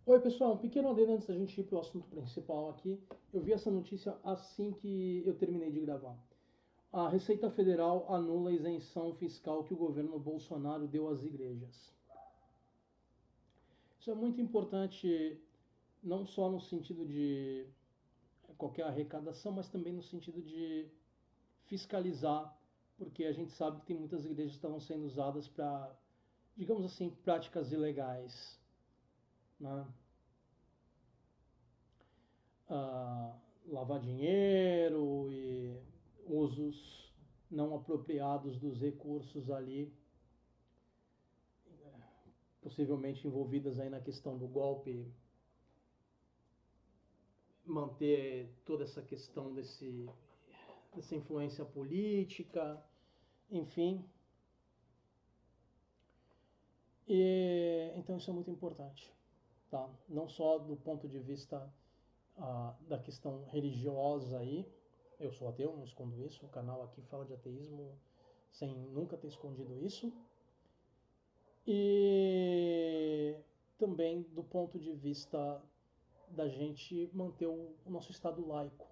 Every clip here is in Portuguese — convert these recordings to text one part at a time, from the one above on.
Oi, pessoal, um pequeno adendo antes da gente ir para o assunto principal aqui. Eu vi essa notícia assim que eu terminei de gravar. A Receita Federal anula a isenção fiscal que o governo Bolsonaro deu às igrejas. Isso é muito importante, não só no sentido de qualquer arrecadação, mas também no sentido de fiscalizar, porque a gente sabe que tem muitas igrejas que estão sendo usadas para, digamos assim, práticas ilegais, né? Lavar dinheiro e usos não apropriados dos recursos ali, possivelmente envolvidas aí na questão do golpe, manter toda essa questão dessa influência política, enfim. E, então isso é muito importante, tá? Não só do ponto de vista da questão religiosa aí. Eu sou ateu, não escondo isso. O canal aqui fala de ateísmo sem nunca ter escondido isso. E também do ponto de vista da gente manter o nosso Estado laico.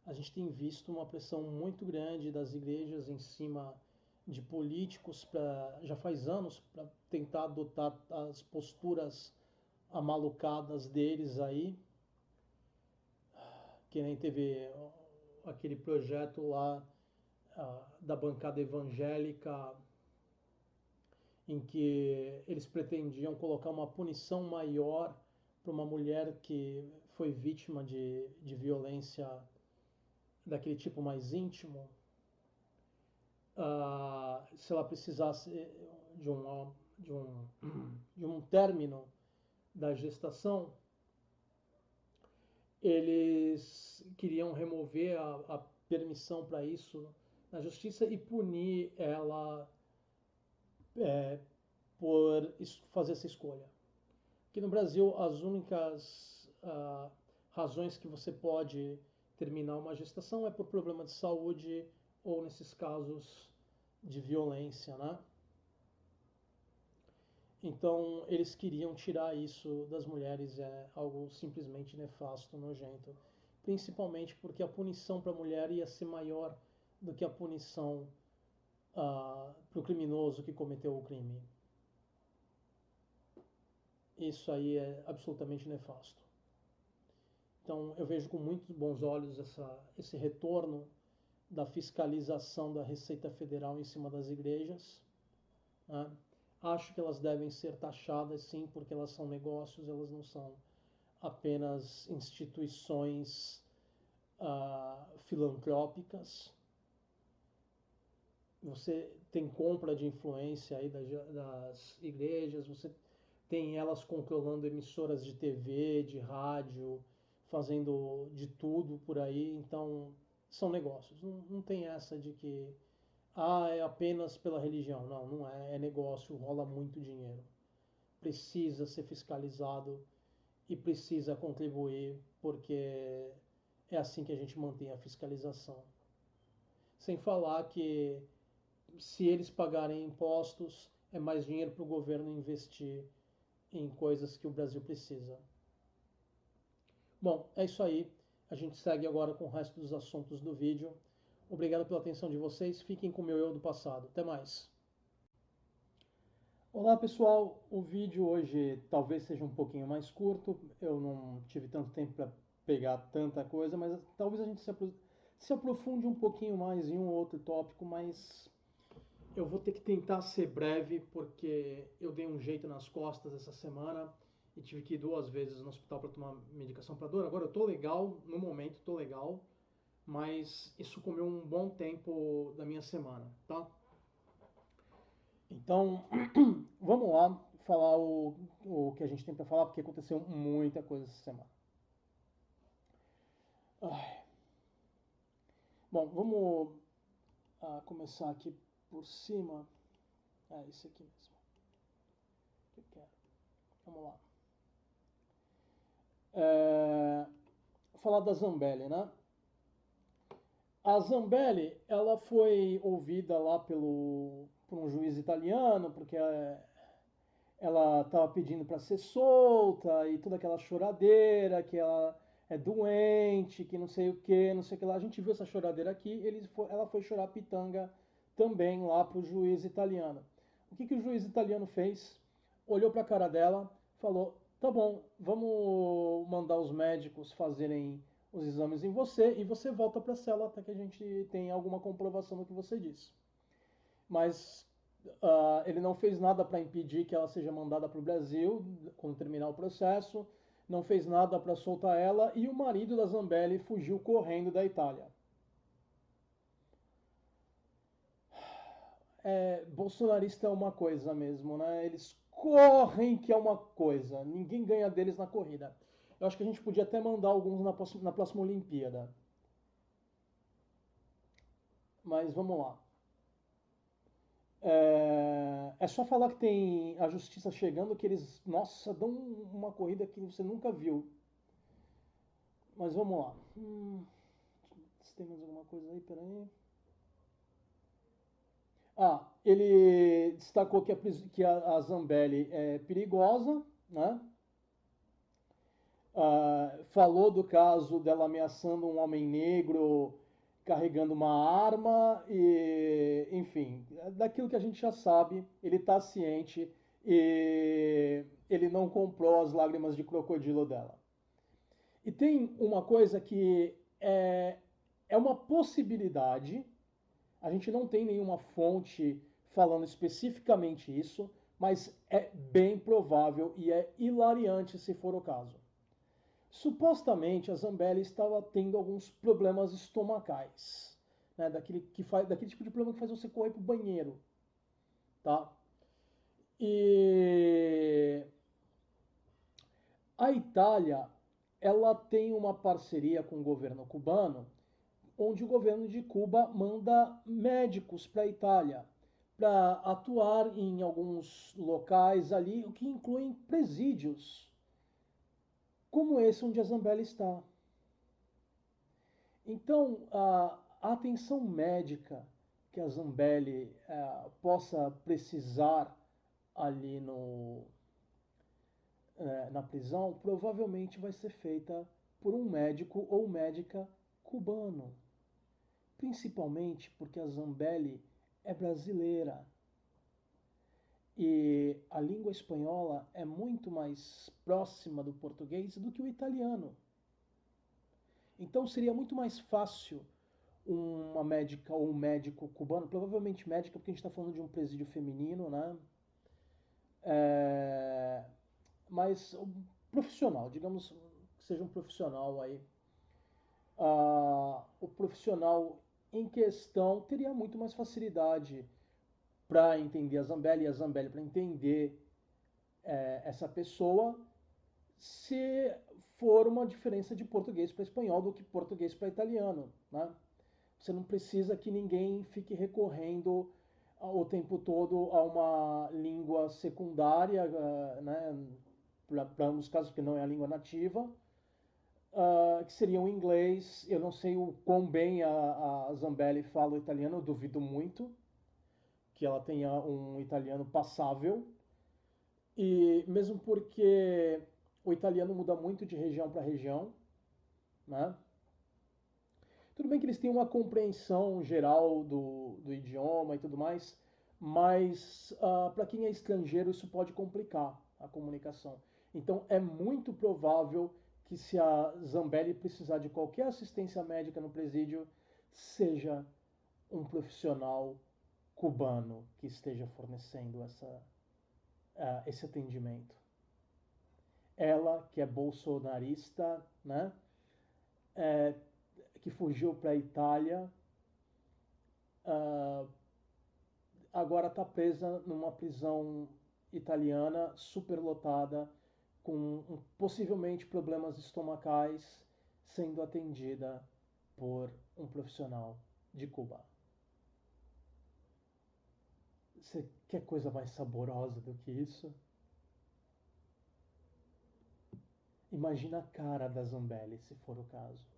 A gente tem visto uma pressão muito grande das igrejas em cima de políticos já faz anos para tentar adotar as posturas amalucadas deles aí, que nem teve aquele projeto lá da bancada evangélica em que eles pretendiam colocar uma punição maior para uma mulher que foi vítima de violência daquele tipo mais íntimo, se ela precisasse de de um término da gestação, eles queriam remover a permissão para isso na justiça e punir ela é, por fazer essa escolha. Aqui no Brasil, as únicas razões que você pode terminar uma gestação é por problema de saúde ou, nesses casos, de violência, né? Então, eles queriam tirar isso das mulheres, é algo simplesmente nefasto, nojento. Principalmente porque a punição para a mulher ia ser maior do que a punição para o criminoso que cometeu o crime. Isso aí é absolutamente nefasto. Então, eu vejo com muitos bons olhos esse retorno da fiscalização da Receita Federal em cima das igrejas, né? Acho que elas devem ser taxadas, sim, porque elas são negócios, elas não são apenas instituições filantrópicas. Você tem compra de influência aí das igrejas, você tem elas controlando emissoras de TV, de rádio, fazendo de tudo por aí. Então, são negócios. Não tem essa de que é apenas pela religião. Não, não é. É negócio, rola muito dinheiro. Precisa ser fiscalizado e precisa contribuir, porque é assim que a gente mantém a fiscalização. Sem falar que se eles pagarem impostos, é mais dinheiro para o governo investir em coisas que o Brasil precisa. Bom, é isso aí. A gente segue agora com o resto dos assuntos do vídeo. Obrigado pela atenção de vocês. Fiquem com o meu eu do passado. Até mais. Olá pessoal, o vídeo hoje talvez seja um pouquinho mais curto. Eu não tive tanto tempo para pegar tanta coisa, mas talvez a gente se aprofunde um pouquinho mais em um ou outro tópico, mas eu vou ter que tentar ser breve porque eu dei um jeito nas costas essa semana e tive que ir 2 vezes no hospital para tomar medicação para dor. Agora eu tô legal, no momento tô legal, mas isso comeu um bom tempo da minha semana, tá? Então, vamos lá falar o que a gente tem para falar, porque aconteceu muita coisa essa semana. Ai. Bom, vamos começar aqui por cima. É isso aqui mesmo que eu quero. Vamos lá. Falar da Zambelli, né? A Zambelli, ela foi ouvida lá por um juiz italiano, porque ela ela estava pedindo para ser solta e toda aquela choradeira, que ela é doente, que não sei o que, não sei o que lá. A gente viu essa choradeira aqui, ela foi chorar pitanga também lá para o juiz italiano. O que o juiz italiano fez? Olhou para a cara dela, falou: tá bom, vamos mandar os médicos fazerem os exames em você e você volta para a cela até que a gente tenha alguma comprovação do que você disse. Mas ele não fez nada para impedir que ela seja mandada para o Brasil quando terminar o processo, não fez nada para soltar ela e o marido da Zambelli fugiu correndo da Itália. Bolsonarista é uma coisa mesmo, né? Eles correm que é uma coisa, ninguém ganha deles na corrida. Eu acho que a gente podia até mandar alguns na próxima Olimpíada. Mas vamos lá. É só falar que tem a justiça chegando que eles, nossa, dão uma corrida que você nunca viu. Mas vamos lá. Se tem mais alguma coisa aí, peraí. Ele destacou que a Zambelli é perigosa, né? Falou do caso dela ameaçando um homem negro carregando uma arma e, enfim, daquilo que a gente já sabe, ele está ciente e ele não comprou as lágrimas de crocodilo dela. E tem uma coisa que é uma possibilidade, a gente não tem nenhuma fonte falando especificamente isso, mas é bem provável e é hilariante se for o caso. Supostamente a Zambelli estava tendo alguns problemas estomacais, né, daquele tipo de problema que faz você correr para o banheiro, tá? E a Itália, ela tem uma parceria com o governo cubano, onde o governo de Cuba manda médicos para a Itália para atuar em alguns locais ali, o que inclui presídios, como esse onde a Zambelli está. Então, a atenção médica que a Zambelli possa precisar ali na prisão provavelmente vai ser feita por um médico ou médica cubano. Principalmente porque a Zambelli é brasileira e a língua espanhola é muito mais próxima do português do que o italiano. Então seria muito mais fácil uma médica ou um médico cubano, provavelmente médica, porque a gente está falando de um presídio feminino, né? É, mas um profissional, digamos que seja um profissional aí. O profissional em questão teria muito mais facilidade para entender a Zambelli e a Zambelli para entender essa pessoa se for uma diferença de português para espanhol do que português para italiano, né? Você não precisa que ninguém fique recorrendo o tempo todo a uma língua secundária, né, para ambos os casos, que não é a língua nativa, que seria o inglês. Eu não sei o quão bem a Zambelli fala o italiano, eu duvido muito que ela tenha um italiano passável, e mesmo porque o italiano muda muito de região para região, né? Tudo bem que eles têm uma compreensão geral do idioma e tudo mais, mas para quem é estrangeiro isso pode complicar a comunicação. Então é muito provável que se a Zambelli precisar de qualquer assistência médica no presídio, seja um profissional cubano que esteja fornecendo esse atendimento. Ela, que é bolsonarista, né? É, que fugiu para a Itália, uh, agora está presa numa prisão italiana superlotada, com possivelmente problemas estomacais, sendo atendida por um profissional de Cuba. Você quer coisa mais saborosa do que isso? Imagina a cara da Zambelli, se for o caso.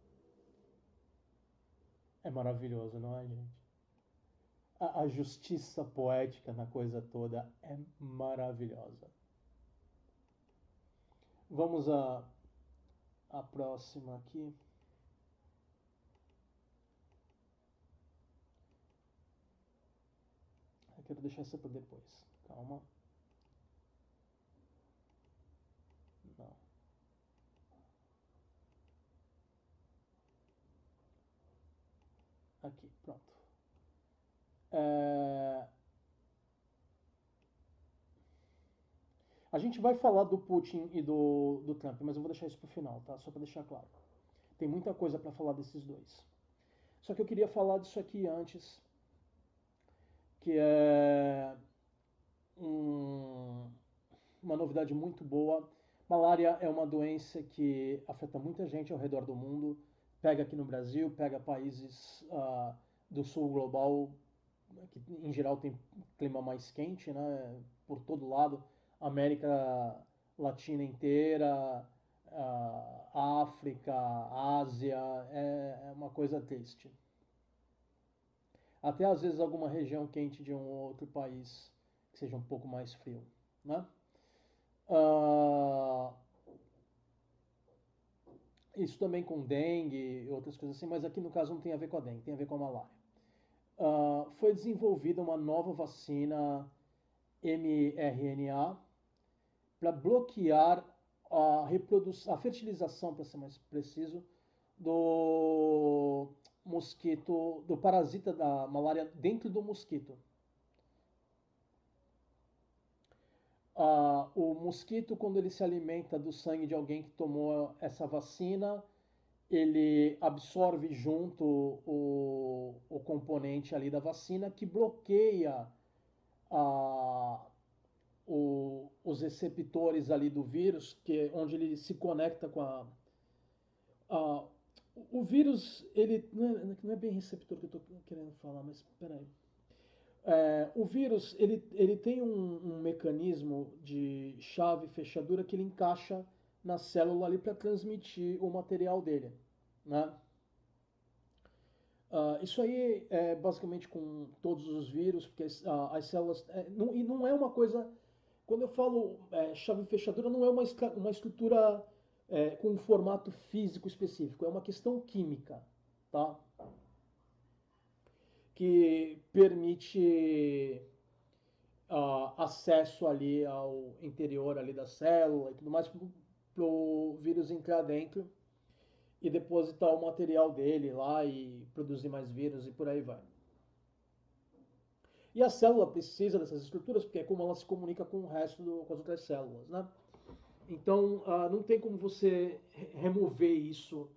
É maravilhoso, não é, gente? A justiça poética na coisa toda é maravilhosa. Vamos à próxima aqui. Eu quero deixar essa para depois. Calma. Não. Aqui, pronto. A gente vai falar do Putin e do Trump, mas eu vou deixar isso para o final, tá? Só para deixar claro. Tem muita coisa para falar desses dois. Só que eu queria falar disso aqui antes, que é uma novidade muito boa. Malária é uma doença que afeta muita gente ao redor do mundo. Pega aqui no Brasil, pega países do sul global, que em geral tem clima mais quente, né? Por todo lado. América Latina inteira, África, Ásia, é uma coisa triste. Até às vezes alguma região quente de um outro país que seja um pouco mais frio, né? Uh, isso também com dengue e outras coisas assim, mas aqui no caso não tem a ver com a dengue, tem a ver com a malária. Foi desenvolvida uma nova vacina mRNA para bloquear a fertilização, para ser mais preciso, do mosquito, do parasita da malária dentro do mosquito. O mosquito, quando ele se alimenta do sangue de alguém que tomou essa vacina, ele absorve junto o componente ali da vacina que bloqueia a, os receptores ali do vírus, que é onde ele se conecta com a o vírus, ele não é bem receptor que eu estou querendo falar, mas peraí. O vírus ele tem um mecanismo de chave e fechadura que ele encaixa na célula ali para transmitir o material dele, né? Isso aí é basicamente com todos os vírus, porque as células. E não é uma coisa. Quando eu falo chave e fechadura, não é uma estrutura com um formato físico específico, é uma questão química, tá? Que permite acesso ali ao interior ali da célula e tudo mais para o vírus entrar dentro e depositar o material dele lá e produzir mais vírus e por aí vai. E a célula precisa dessas estruturas porque é como ela se comunica com o resto com as outras células, né? Então não tem como você remover isso.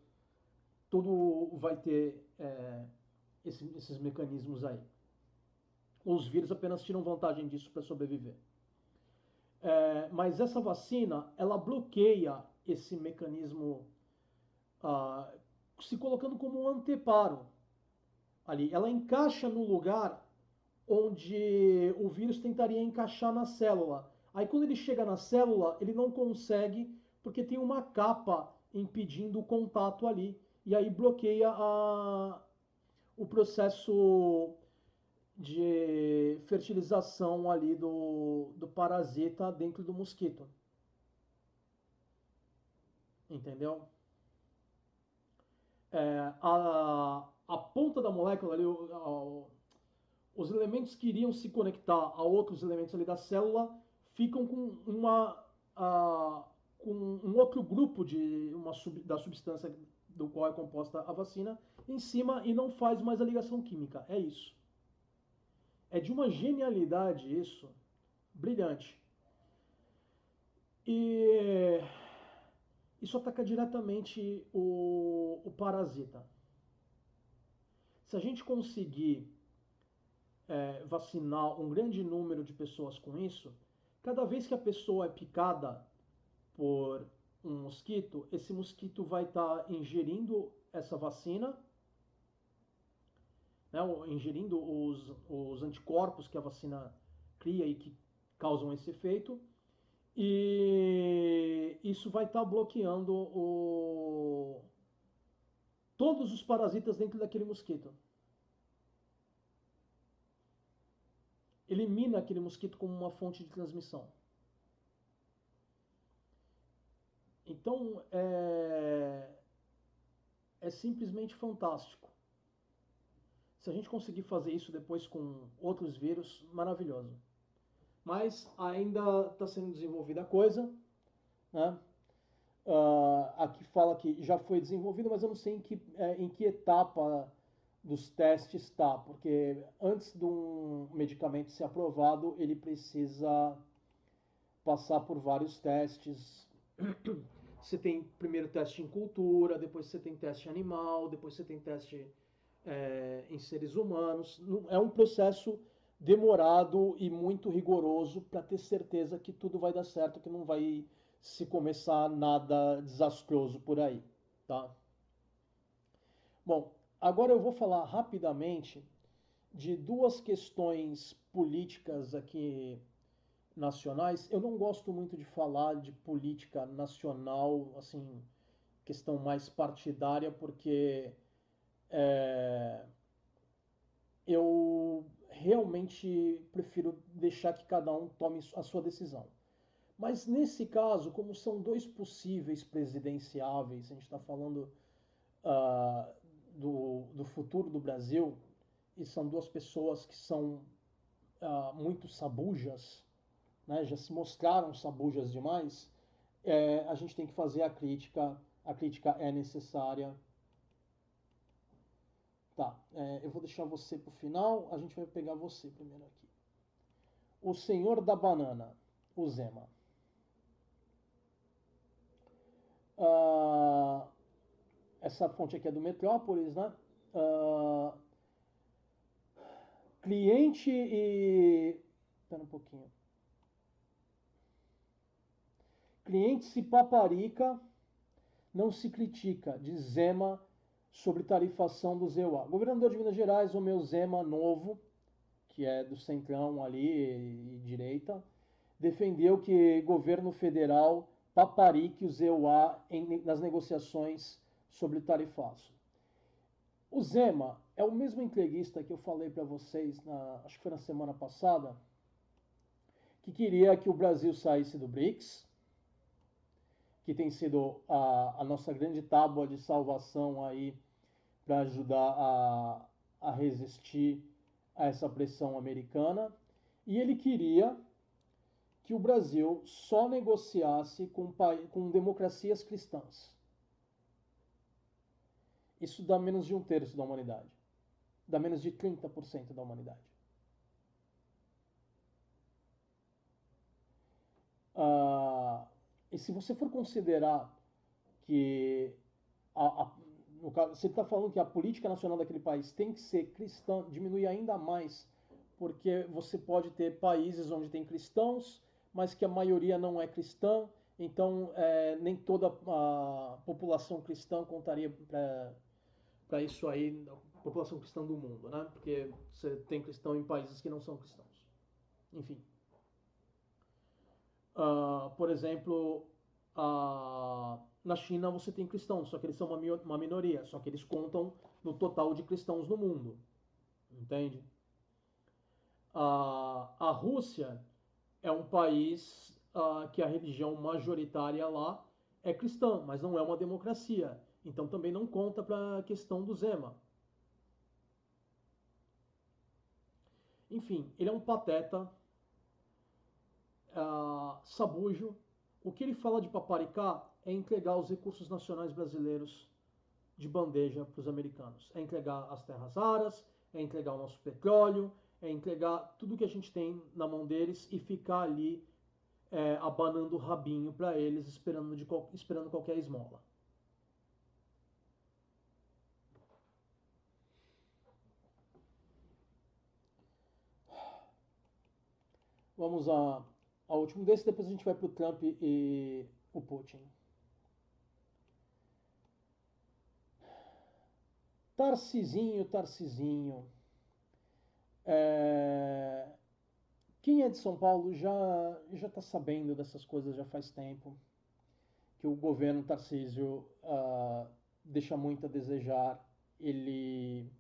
Tudo vai ter esses mecanismos aí. Os vírus apenas tiram vantagem disso para sobreviver. Mas essa vacina, ela bloqueia esse mecanismo, ah, se colocando como um anteparo ali. Ela encaixa no lugar onde o vírus tentaria encaixar na célula. Aí quando ele chega na célula, ele não consegue porque tem uma capa impedindo o contato ali. E aí bloqueia o processo de fertilização ali do parasita dentro do mosquito. Entendeu? A ponta da molécula ali, os elementos que iriam se conectar a outros elementos ali da célula ficam com com um outro grupo da substância do qual é composta a vacina em cima e não faz mais a ligação química. É isso. É de uma genialidade isso, brilhante. E isso ataca diretamente o parasita. Se a gente conseguir vacinar um grande número de pessoas com isso, cada vez que a pessoa é picada por um mosquito, esse mosquito vai estar ingerindo essa vacina, né, ingerindo os anticorpos que a vacina cria e que causam esse efeito, e isso vai estar bloqueando todos os parasitas dentro daquele mosquito. Elimina aquele mosquito como uma fonte de transmissão. Então, é simplesmente fantástico. Se a gente conseguir fazer isso depois com outros vírus, maravilhoso. Mas ainda está sendo desenvolvida a coisa, né? Aqui fala que já foi desenvolvido, mas eu não sei em que etapa dos testes está, porque antes de um medicamento ser aprovado, ele precisa passar por vários testes. Você tem primeiro teste em cultura, depois você tem teste animal, depois você tem teste em seres humanos. É um processo demorado e muito rigoroso para ter certeza que tudo vai dar certo, que não vai se começar nada desastroso por aí, tá? Bom, agora eu vou falar rapidamente de duas questões políticas aqui nacionais. Eu não gosto muito de falar de política nacional, assim, questão mais partidária, porque é, eu realmente prefiro deixar que cada um tome a sua decisão. Mas nesse caso, como são dois possíveis presidenciáveis, a gente está falando uh, do futuro do Brasil, e são duas pessoas que são muito sabujas, né, já se mostraram sabujas demais, a gente tem que fazer a crítica é necessária. Tá, eu vou deixar você para o final, a gente vai pegar você primeiro aqui. O Senhor da Banana, o Zema. Uh, essa fonte aqui é do Metrópolis, né? Cliente e... Espera um pouquinho. Cliente se paparica, não se critica, diz Zema sobre tarifação do ZEUA. Governador de Minas Gerais, o meu Zema novo, que é do centrão ali e direita, defendeu que governo federal paparique o ZEUA nas negociações sobre tarifaço. O Zema é o mesmo entreguista que eu falei para vocês, acho que foi na semana passada, que queria que o Brasil saísse do BRICS, que tem sido a nossa grande tábua de salvação aí para ajudar a resistir a essa pressão americana. E ele queria que o Brasil só negociasse com democracias cristãs. Isso dá menos de 1/3 da humanidade. Dá menos de 30% da humanidade. E se você for considerar que no caso, você está falando que a política nacional daquele país tem que ser cristã, diminuir ainda mais, porque você pode ter países onde tem cristãos, mas que a maioria não é cristã, então nem toda a população cristã contaria para isso aí, a população cristã do mundo, né? Porque você tem cristão em países que não são cristãos. Enfim. Por exemplo, na China você tem cristãos, só que eles são uma minoria, só que eles contam no total de cristãos no mundo, entende? A Rússia é um país que a religião majoritária lá é cristã, mas não é uma democracia, então também não conta para a questão do Zema. Enfim, ele é um pateta, sabujo. O que ele fala de paparicar é entregar os recursos nacionais brasileiros de bandeja para os americanos. É entregar as terras raras, é entregar o nosso petróleo, é entregar tudo que a gente tem na mão deles e ficar ali abanando o rabinho para eles, esperando qualquer esmola. Vamos ao último desse, depois a gente vai para o Trump e o Putin. Tarcisinho, Tarcisinho. Quem é de São Paulo já está sabendo dessas coisas já faz tempo. Que o governo Tarcísio deixa muito a desejar. Ele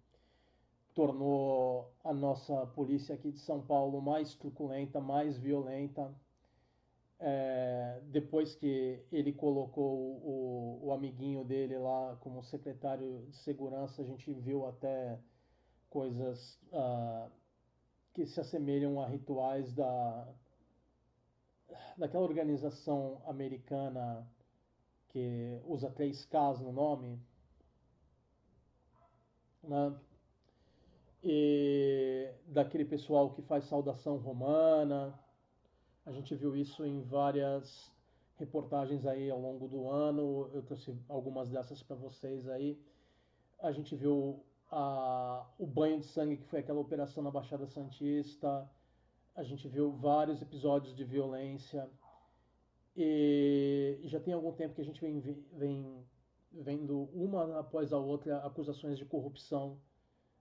tornou a nossa polícia aqui de São Paulo mais truculenta, mais violenta. Depois que ele colocou o amiguinho dele lá como secretário de segurança, a gente viu até coisas que se assemelham a rituais daquela organização americana que usa três Ks no nome, né? E daquele pessoal que faz saudação romana. A gente viu isso em várias reportagens aí ao longo do ano. Eu trouxe algumas dessas para vocês aí. A gente viu o banho de sangue, que foi aquela operação na Baixada Santista. A gente viu vários episódios de violência. E já tem algum tempo que a gente vem vendo uma após a outra acusações de corrupção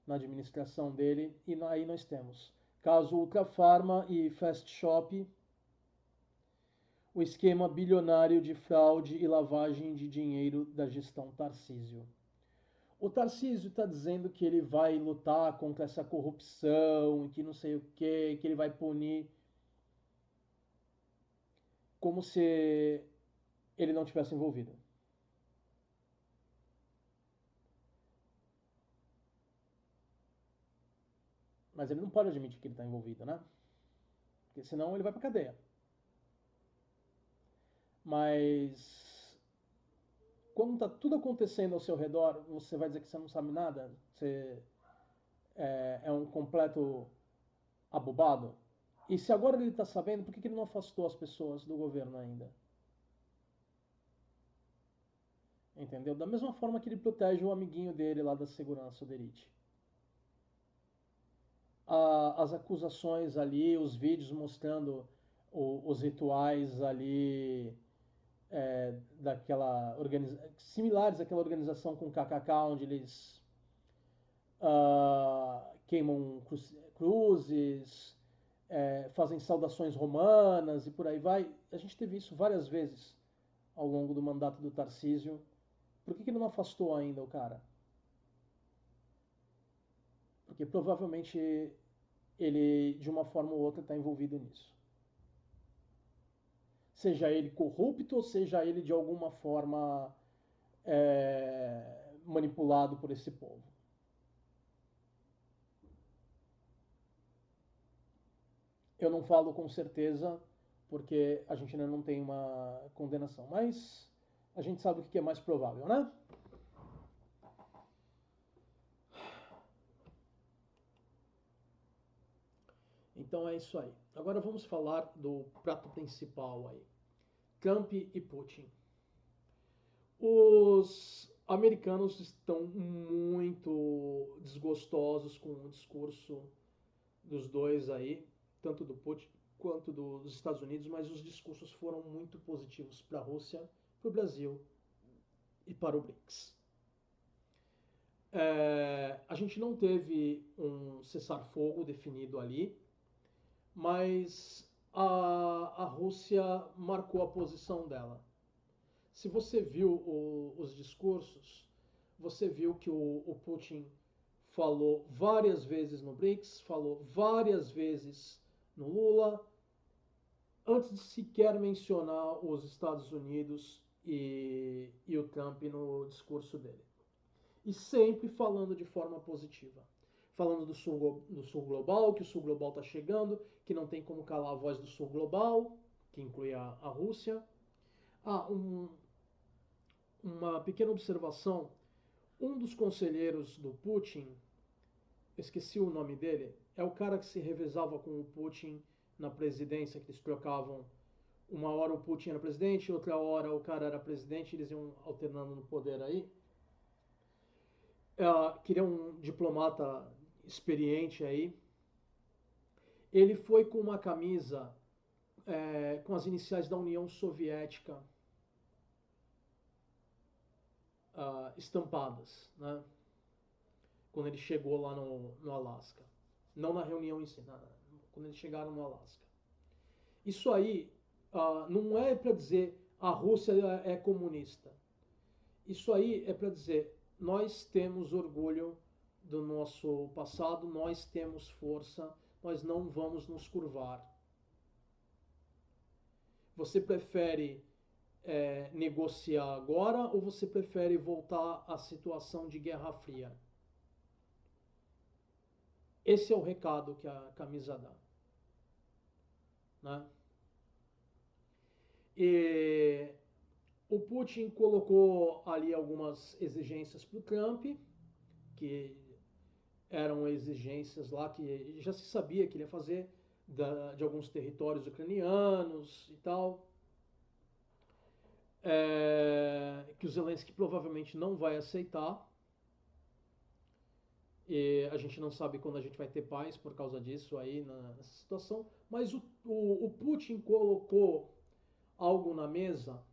na administração dele. E aí nós temos caso Ultrafarma e Fast Shop, o esquema bilionário de fraude e lavagem de dinheiro da gestão Tarcísio. O Tarcísio está dizendo que ele vai lutar contra essa corrupção e que não sei o que ele vai punir, como se ele não tivesse envolvido. Mas ele não pode admitir que ele está envolvido, né? Porque senão ele vai para cadeia. Mas quando está tudo acontecendo ao seu redor, você vai dizer que você não sabe nada? Você é um completo abobado? E se agora ele está sabendo, por que ele não afastou as pessoas do governo ainda? Entendeu? Da mesma forma que ele protege o amiguinho dele lá da segurança, o Derite. As acusações ali, os vídeos mostrando os rituais ali similares àquela organização com KKK, onde eles queimam cruzes, fazem saudações romanas e por aí vai. A gente teve isso várias vezes ao longo do mandato do Tarcísio. Por que ele não afastou ainda o cara? Porque provavelmente ele, de uma forma ou outra, está envolvido nisso. Seja ele corrupto, ou seja ele de alguma forma manipulado por esse povo. Eu não falo com certeza, porque a gente ainda não tem uma condenação, mas a gente sabe o que é mais provável, né? Então é isso aí. Agora vamos falar do prato principal aí. Trump e Putin. Os americanos estão muito desgostosos com o discurso dos dois aí, tanto do Putin quanto dos Estados Unidos, mas os discursos foram muito positivos para a Rússia, para o Brasil e para o BRICS. A gente não teve um cessar-fogo definido ali, mas a Rússia marcou a posição dela. Se você viu os discursos, você viu que o Putin falou várias vezes no BRICS, falou várias vezes no Lula, antes de sequer mencionar os Estados Unidos e o Trump no discurso dele. E sempre falando de forma positiva. Falando do Sul Global, que o Sul Global está chegando, que não tem como calar a voz do Sul Global, que inclui a Rússia. Uma pequena observação. Um dos conselheiros do Putin, esqueci o nome dele, é o cara que se revezava com o Putin na presidência, que eles trocavam. Uma hora o Putin era presidente, outra hora o cara era presidente, eles iam alternando no poder aí. Queria um diplomata experiente aí. Ele foi com uma camisa com as iniciais da União Soviética estampadas, né? Quando ele chegou lá no Alasca. Não na reunião em si, quando eles chegaram no Alasca. Isso aí não é para dizer a Rússia é comunista. Isso aí é para dizer nós temos orgulho do nosso passado, nós temos força, nós não vamos nos curvar. Você prefere negociar agora ou você prefere voltar à situação de Guerra Fria? Esse é o recado que a camisa dá, né? E o Putin colocou ali algumas exigências para o Trump, que eram exigências lá que já se sabia que ele ia fazer de alguns territórios ucranianos e tal. Que o Zelensky provavelmente não vai aceitar. E a gente não sabe quando a gente vai ter paz por causa disso aí nessa situação. Mas o Putin colocou algo na mesa,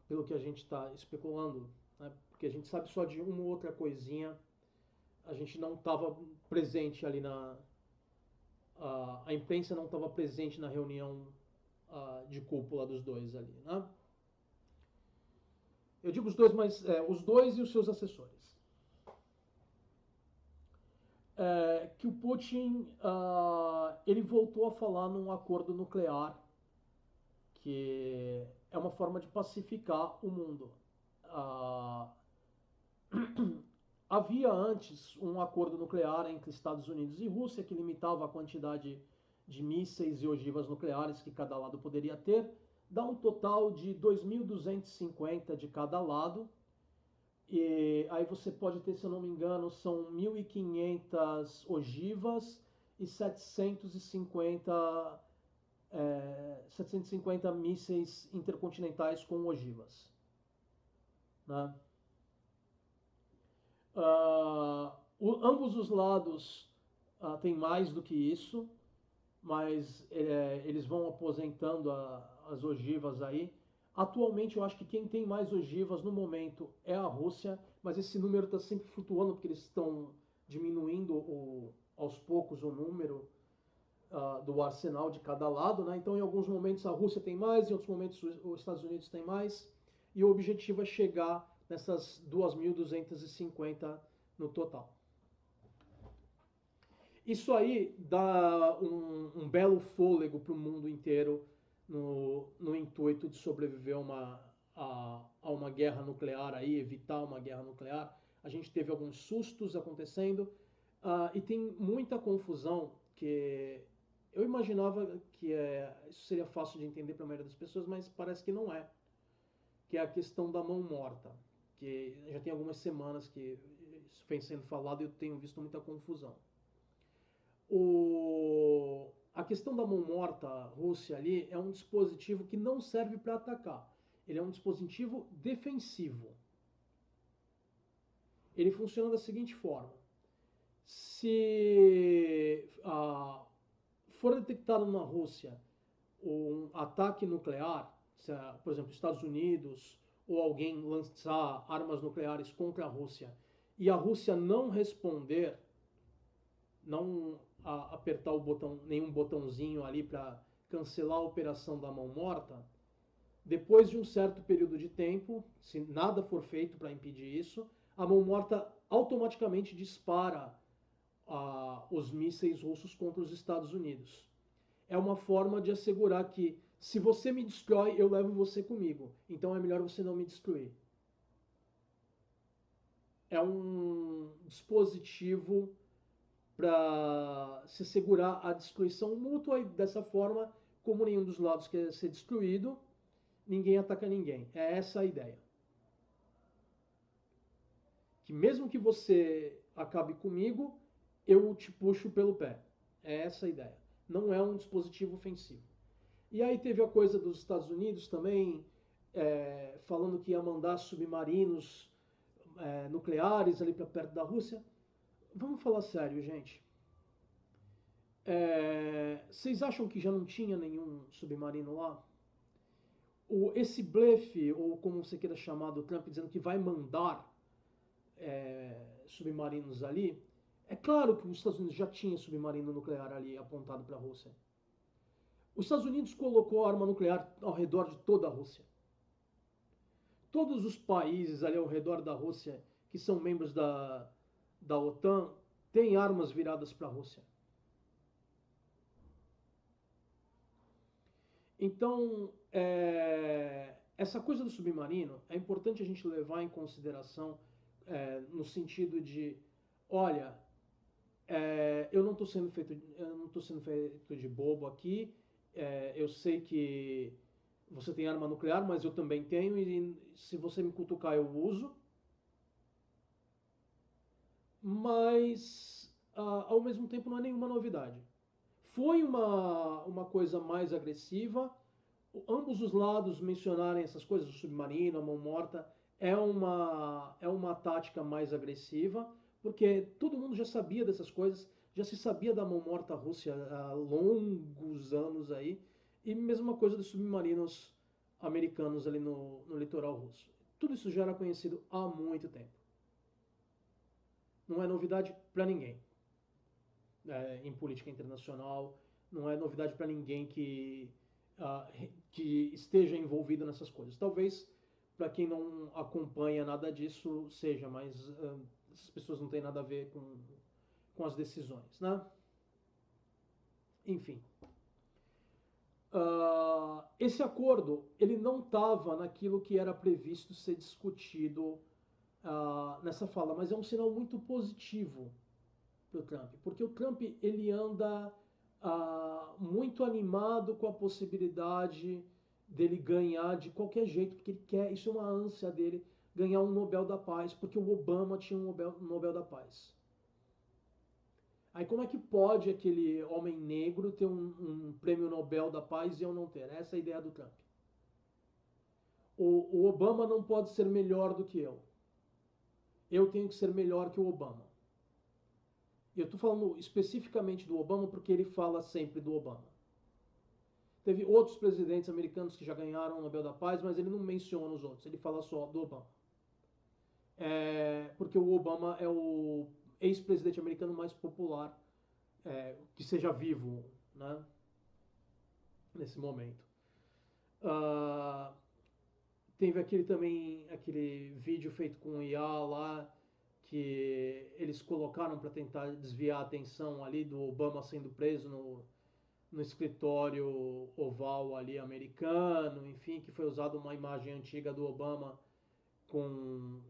pelo que a gente está especulando, né? Porque a gente sabe só de uma ou outra coisinha. A gente não estava presente ali a imprensa não estava presente na reunião de cúpula dos dois ali, né? Eu digo os dois, mas os dois e os seus assessores. Que o Putin ele voltou a falar num acordo nuclear que é uma forma de pacificar o mundo. Havia antes um acordo nuclear entre Estados Unidos e Rússia que limitava a quantidade de mísseis e ogivas nucleares que cada lado poderia ter, dá um total de 2.250 de cada lado. E aí você pode ter, se eu não me engano, são 1.500 ogivas e 750 mísseis intercontinentais com ogivas, né? Ambos os lados têm mais do que isso, mas eles vão aposentando as ogivas aí. Atualmente eu acho que quem tem mais ogivas no momento é a Rússia, mas esse número está sempre flutuando porque eles estão diminuindo aos poucos o número do arsenal de cada lado, né? Então em alguns momentos a Rússia tem mais, em outros momentos os Estados Unidos tem mais, e o objetivo é chegar nessas 2.250 no total. Isso aí dá um belo fôlego para o mundo inteiro no intuito de sobreviver a uma guerra nuclear aí, evitar uma guerra nuclear. A gente teve alguns sustos acontecendo e tem muita confusão que eu imaginava que isso seria fácil de entender para a maioria das pessoas, mas parece que não é. Que é a questão da mão morta, que já tem algumas semanas que isso vem sendo falado e eu tenho visto muita confusão. A questão da mão morta Rússia ali é um dispositivo que não serve para atacar. Ele é um dispositivo defensivo. Ele funciona da seguinte forma: se for detectado na Rússia um ataque nuclear, se, por exemplo, Estados Unidos ou alguém lançar armas nucleares contra a Rússia e a Rússia não responder, não apertar o botão, nenhum botãozinho ali para cancelar a operação da mão morta, depois de um certo período de tempo, se nada for feito para impedir isso, a mão morta automaticamente dispara os mísseis russos contra os Estados Unidos. É uma forma de assegurar que se você me destrói, eu levo você comigo. Então é melhor você não me destruir. É um dispositivo para se assegurar a destruição mútua e dessa forma, como nenhum dos lados quer ser destruído, ninguém ataca ninguém. É essa a ideia. Que mesmo que você acabe comigo, eu te puxo pelo pé. É essa a ideia. Não é um dispositivo ofensivo. E aí teve a coisa dos Estados Unidos também, falando que ia mandar submarinos nucleares ali para perto da Rússia. Vamos falar sério, gente. Vocês acham que já não tinha nenhum submarino lá? Esse blefe, ou como você queira chamar, do Trump dizendo que vai mandar submarinos ali, é claro que os Estados Unidos já tinha submarino nuclear ali apontado para a Rússia. Os Estados Unidos colocou arma nuclear ao redor de toda a Rússia. Todos os países ali ao redor da Rússia que são membros da OTAN têm armas viradas para a Rússia. Então, essa coisa do submarino é importante a gente levar em consideração no sentido de, olha, eu não estou sendo feito de bobo aqui. Eu sei que você tem arma nuclear, mas eu também tenho e se você me cutucar eu uso. Mas ao mesmo tempo não é nenhuma novidade. Foi uma coisa mais agressiva. Ambos os lados mencionarem essas coisas, o submarino, a mão morta, é uma tática mais agressiva, porque todo mundo já sabia dessas coisas, já se sabia da mão morta Rússia há longos anos aí, e mesma coisa dos submarinos americanos ali no litoral russo. Tudo isso já era conhecido há muito tempo. Não é novidade para ninguém em política internacional, não é novidade para ninguém que esteja envolvido nessas coisas. Talvez para quem não acompanha nada disso seja, mas essas pessoas não têm nada a ver com as decisões, né? Enfim. Esse acordo ele não estava naquilo que era previsto ser discutido nessa fala, mas é um sinal muito positivo para o Trump, porque o Trump ele anda muito animado com a possibilidade dele ganhar de qualquer jeito, porque ele quer, isso é uma ânsia dele, ganhar um Nobel da Paz, porque o Obama tinha um Nobel da Paz. Aí como é que pode aquele homem negro ter um prêmio Nobel da Paz e eu não ter? Essa é a ideia do Trump. O Obama não pode ser melhor do que eu. Eu tenho que ser melhor que o Obama. E eu estou falando especificamente do Obama porque ele fala sempre do Obama. Teve outros presidentes americanos que já ganharam o Nobel da Paz, mas ele não menciona os outros, ele fala só do Obama. Porque o Obama é o ex-presidente americano mais popular que seja vivo, né, nesse momento. Uh, Teve aquele vídeo feito com o IA lá, que eles colocaram para tentar desviar a atenção ali do Obama sendo preso no escritório oval ali americano, enfim, que foi usada uma imagem antiga do Obama com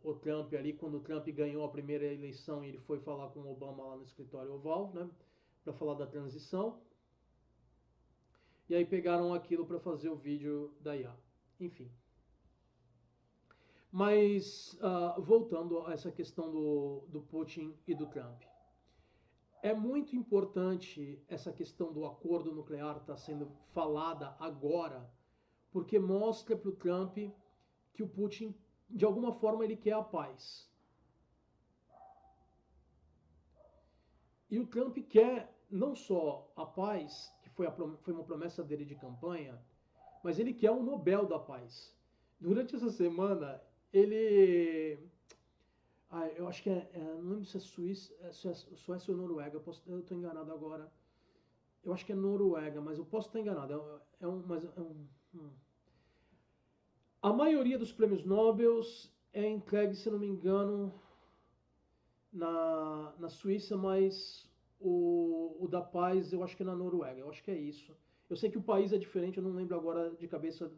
o Trump ali, quando o Trump ganhou a primeira eleição e ele foi falar com o Obama lá no escritório oval, né, para falar da transição. E aí pegaram aquilo para fazer o vídeo da IA. Enfim. Mas voltando a essa questão do Putin e do Trump. É muito importante essa questão do acordo nuclear estar sendo falada agora, porque mostra para o Trump que o Putin, de alguma forma, ele quer a paz. E o Trump quer não só a paz, que foi uma promessa dele de campanha, mas ele quer o Nobel da Paz. Durante essa semana, ele... eu acho que não lembro se é Suécia ou Noruega, eu estou enganado agora. Eu acho que é Noruega, mas eu posso estar enganado. A maioria dos prêmios Nobel é entregue, se não me engano, na Suíça, mas o da Paz eu acho que é na Noruega. Eu acho que é isso. Eu sei que o país é diferente, eu não lembro agora de cabeça.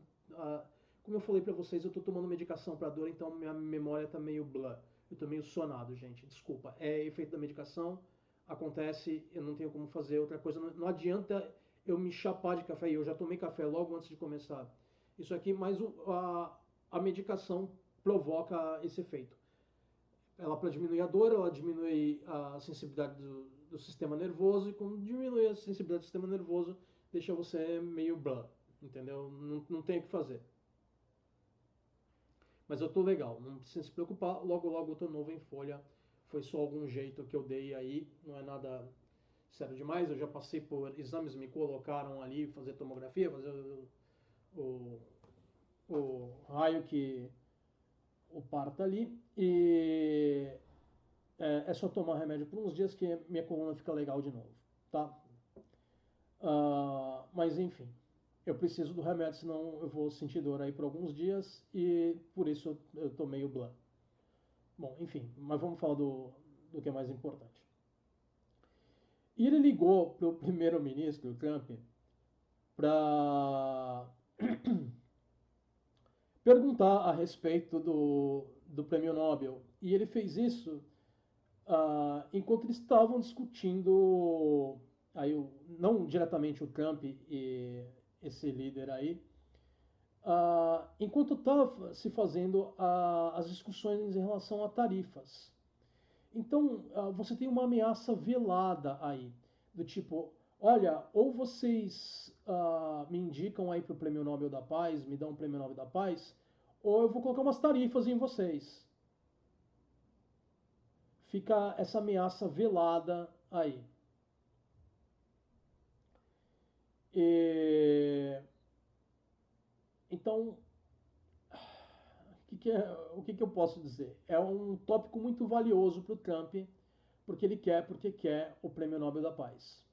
Como eu falei para vocês, eu estou tomando medicação para dor, então minha memória está meio blur. Eu estou meio sonado, gente. Desculpa. É efeito da medicação. Acontece, eu não tenho como fazer outra coisa. Não adianta eu me chapar de café. E eu já tomei café logo antes de começar isso aqui, mas a medicação provoca esse efeito. Ela, para diminuir a dor, ela diminui a sensibilidade do sistema nervoso, e quando diminui a sensibilidade do sistema nervoso, deixa você meio blur, entendeu? Não tem o que fazer. Mas eu tô legal, não precisa se preocupar, logo logo eu tô novo em folha, foi só algum jeito que eu dei aí, não é nada sério demais, eu já passei por exames, me colocaram ali, fazer tomografia, fazer o, o raio que o parta ali, e é só tomar remédio por uns dias que minha coluna fica legal de novo, tá? Mas enfim, eu preciso do remédio, senão eu vou sentir dor aí por alguns dias e por isso eu tô meio blá. Bom, enfim, mas vamos falar do que é mais importante. E ele ligou para o primeiro-ministro, o Trump, para perguntar a respeito do prêmio Nobel. E ele fez isso enquanto eles estavam discutindo, aí não diretamente o Trump e esse líder aí, enquanto estava se fazendo as discussões em relação a tarifas. Então, você tem uma ameaça velada aí, do tipo, olha, ou vocês me indicam aí para o Prêmio Nobel da Paz, me dão um Prêmio Nobel da Paz, ou eu vou colocar umas tarifas em vocês. Fica essa ameaça velada aí. E, então, o que eu posso dizer? É um tópico muito valioso para o Trump, porque quer o Prêmio Nobel da Paz.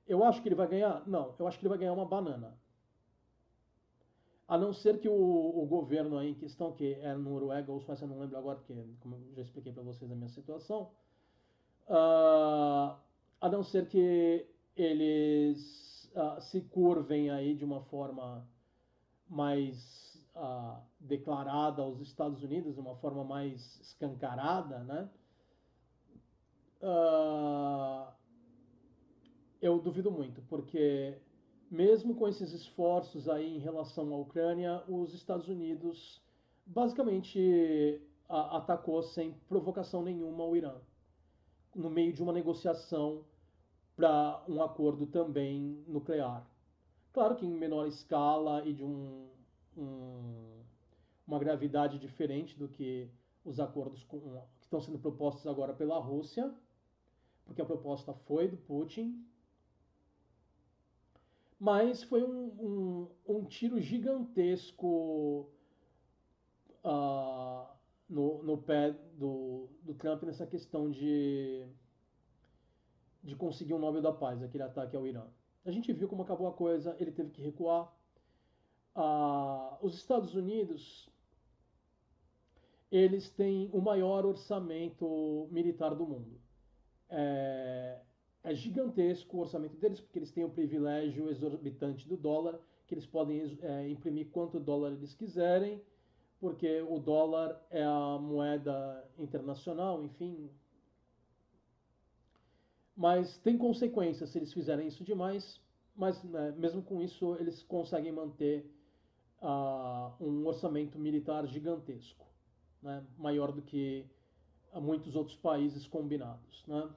Eu acho que ele vai ganhar? Não, eu acho que ele vai ganhar uma banana. A não ser que o governo aí em questão, que é Noruega ou Suécia, não lembro agora, porque como eu já expliquei para vocês a minha situação, a não ser que eles se curvem aí de uma forma mais declarada aos Estados Unidos, de uma forma mais escancarada, né? Uh, eu duvido muito, porque mesmo com esses esforços aí em relação à Ucrânia, os Estados Unidos basicamente atacou sem provocação nenhuma o Irã, no meio de uma negociação para um acordo também nuclear. Claro que em menor escala e de uma gravidade diferente do que os acordos que estão sendo propostos agora pela Rússia, porque a proposta foi do Putin, mas foi um tiro gigantesco uh, no pé do Trump nessa questão de conseguir um Nobel da Paz, aquele ataque ao Irã. A gente viu como acabou a coisa, ele teve que recuar. Os Estados Unidos, eles têm o maior orçamento militar do mundo. É gigantesco o orçamento deles, porque eles têm o privilégio exorbitante do dólar, que eles podem imprimir quanto dólar eles quiserem, porque o dólar é a moeda internacional, enfim. Mas tem consequências se eles fizerem isso demais, mas né, mesmo com isso eles conseguem manter um orçamento militar gigantesco, né, maior do que muitos outros países combinados. Né?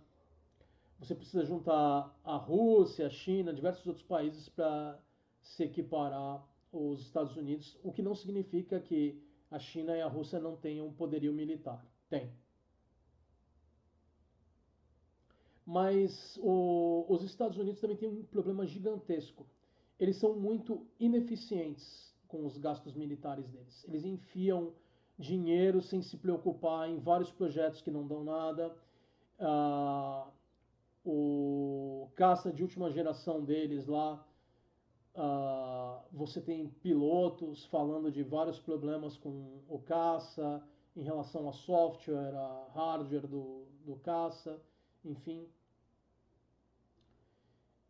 Você precisa juntar a Rússia, a China, diversos outros países para se equiparar aos Estados Unidos, o que não significa que a China e a Rússia não tenham poderio militar. Tem. Mas os Estados Unidos também têm um problema gigantesco. Eles são muito ineficientes com os gastos militares deles. Eles enfiam dinheiro sem se preocupar em vários projetos que não dão nada. O caça de última geração deles lá, você tem pilotos falando de vários problemas com o caça em relação a software, a hardware do caça, enfim.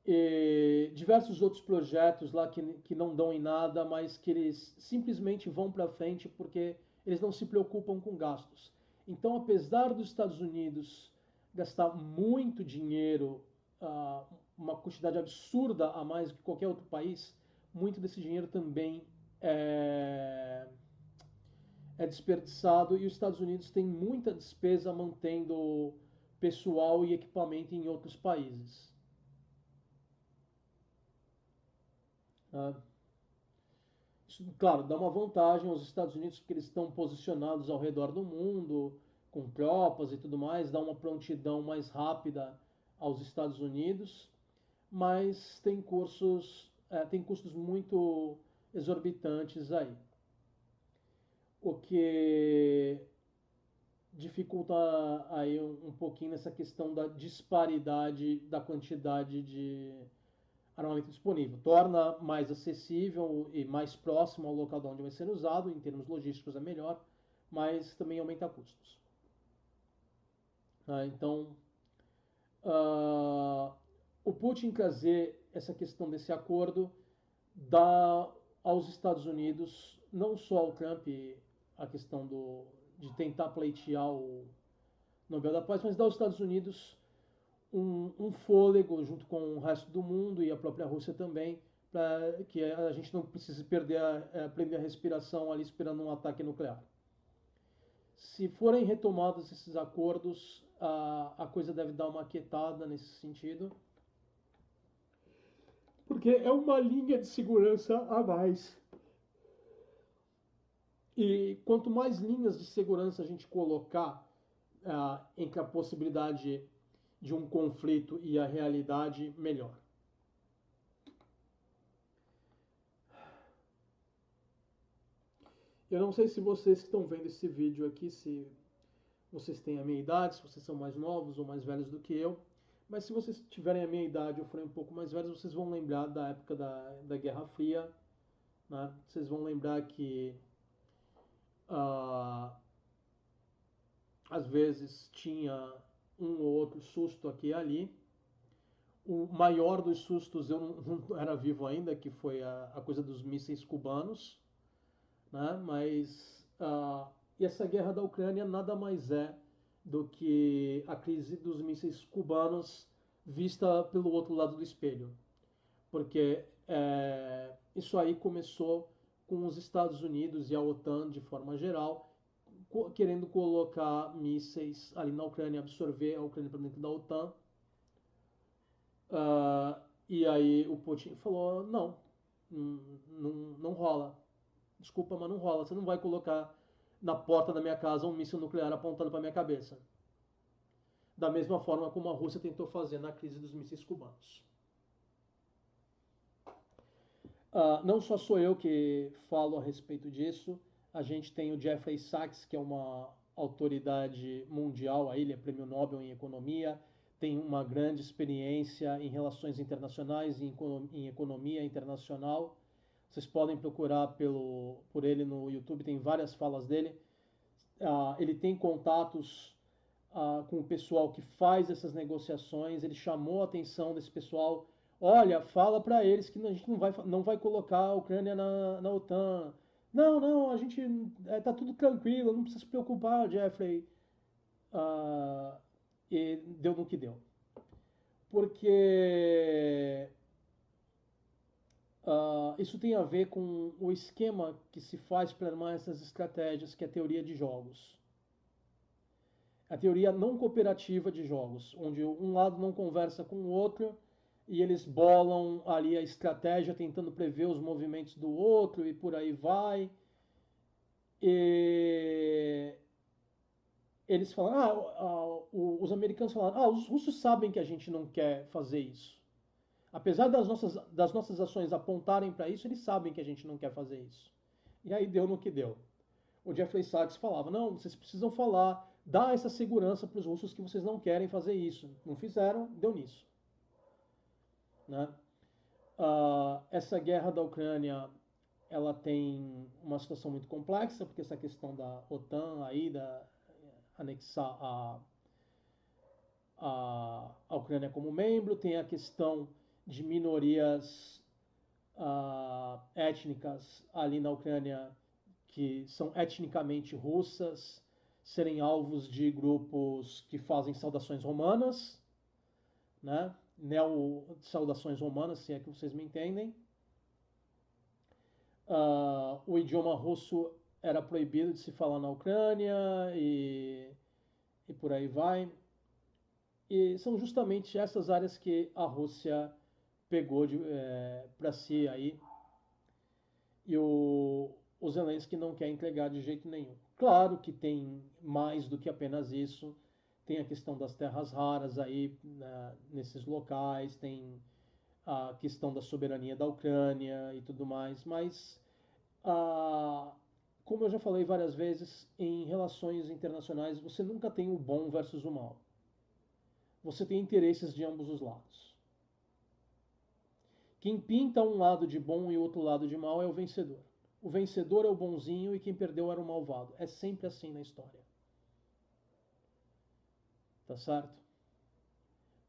E diversos outros projetos lá que não dão em nada, mas que eles simplesmente vão para frente porque eles não se preocupam com gastos. Então, apesar dos Estados Unidos gastar muito dinheiro, uma quantidade absurda a mais do que qualquer outro país, muito desse dinheiro também é desperdiçado e os Estados Unidos têm muita despesa mantendo pessoal e equipamento em outros países. Né? Isso, claro, dá uma vantagem aos Estados Unidos porque eles estão posicionados ao redor do mundo, com tropas e tudo mais, dá uma prontidão mais rápida aos Estados Unidos, mas tem custos muito exorbitantes aí. O que dificulta aí um pouquinho nessa questão da disparidade da quantidade de armamento disponível. Torna mais acessível e mais próximo ao local de onde vai ser usado, em termos logísticos é melhor, mas também aumenta custos. Então, o Putin trazer essa questão desse acordo dá aos Estados Unidos, não só ao Trump, a questão de tentar pleitear o Nobel da Paz, mas dá aos Estados Unidos um fôlego junto com o resto do mundo e a própria Rússia também, para que a gente não precise prender a respiração ali esperando um ataque nuclear. Se forem retomados esses acordos, a coisa deve dar uma aquietada nesse sentido, porque é uma linha de segurança a mais. E quanto mais linhas de segurança a gente colocar entre a possibilidade de um conflito e a realidade, melhor. Eu não sei se vocês que estão vendo esse vídeo aqui, se vocês têm a minha idade, se vocês são mais novos ou mais velhos do que eu, mas se vocês tiverem a minha idade ou forem um pouco mais velhos, vocês vão lembrar da época da Guerra Fria, né? Vocês vão lembrar que às vezes tinha um ou outro susto aqui e ali. O maior dos sustos eu não era vivo ainda, que foi a coisa dos mísseis cubanos, né? Mas e essa guerra da Ucrânia nada mais é do que a crise dos mísseis cubanos vista pelo outro lado do espelho, porque isso aí começou com os Estados Unidos e a OTAN de forma geral querendo colocar mísseis ali na Ucrânia, absorver a Ucrânia para dentro da OTAN. E aí o Putin falou, não rola. Desculpa, mas não rola. Você não vai colocar na porta da minha casa um míssil nuclear apontando para minha cabeça. Da mesma forma como a Rússia tentou fazer na crise dos mísseis cubanos. Não só sou eu que falo a respeito disso, a gente tem o Jeffrey Sachs, que é uma autoridade mundial, ele é prêmio Nobel em economia, tem uma grande experiência em relações internacionais e em economia internacional. Vocês podem procurar por ele no YouTube, tem várias falas dele. Ele tem contatos com o pessoal que faz essas negociações, ele chamou a atenção desse pessoal. Olha, fala para eles que a gente não vai colocar a Ucrânia na OTAN. Não, a gente tá tudo tranquilo, não precisa se preocupar, Jeffrey. E deu no que deu. Porque isso tem a ver com o esquema que se faz para armar essas estratégias, que é a teoria de jogos. A teoria não cooperativa de jogos, onde um lado não conversa com o outro e eles bolam ali a estratégia tentando prever os movimentos do outro e por aí vai. E eles falam, os americanos falaram, os russos sabem que a gente não quer fazer isso. Apesar das nossas ações apontarem para isso, eles sabem que a gente não quer fazer isso. E aí deu no que deu. O Jeffrey Sachs falava, não, vocês precisam falar, dar essa segurança para os russos que vocês não querem fazer isso. Não fizeram, deu nisso. Né? Essa guerra da Ucrânia, ela tem uma situação muito complexa, porque essa questão da OTAN aí, anexar a Ucrânia como membro, tem a questão de minorias étnicas ali na Ucrânia que são etnicamente russas, serem alvos de grupos que fazem saudações romanas, né? Neo-saudações romanas, se é que vocês me entendem. O idioma russo era proibido de se falar na Ucrânia e por aí vai. E são justamente essas áreas que a Rússia pegou para si aí. E o Zelensky não quer entregar de jeito nenhum. Claro que tem mais do que apenas isso. Tem a questão das terras raras aí nesses locais, tem a questão da soberania da Ucrânia e tudo mais, mas como eu já falei várias vezes, em relações internacionais você nunca tem o bom versus o mal. Você tem interesses de ambos os lados. Quem pinta um lado de bom e o outro lado de mal é o vencedor. O vencedor é o bonzinho e quem perdeu era o malvado. É sempre assim na história. Tá certo?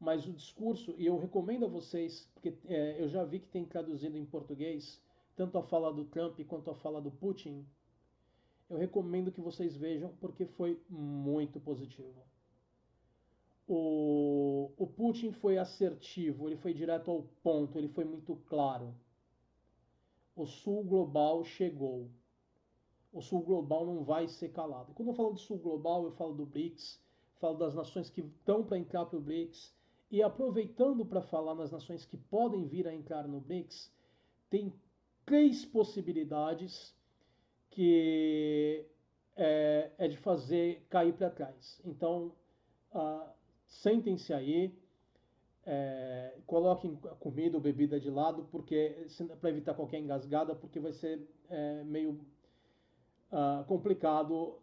mas o discurso, e eu recomendo a vocês, porque eu já vi que tem traduzido em português, tanto a fala do Trump quanto a fala do Putin, eu recomendo que vocês vejam, porque foi muito positivo. O Putin foi assertivo, ele foi direto ao ponto, ele foi muito claro. O Sul Global chegou. O Sul Global não vai ser calado. E quando eu falo do Sul Global, eu falo do BRICS, falo das nações que estão para entrar para o BRICS, e aproveitando para falar nas nações que podem vir a entrar no BRICS, tem três possibilidades que é de fazer cair para trás. Então, ah, sentem-se aí, coloquem comida ou bebida de lado, porque para evitar qualquer engasgada, porque vai ser meio complicado,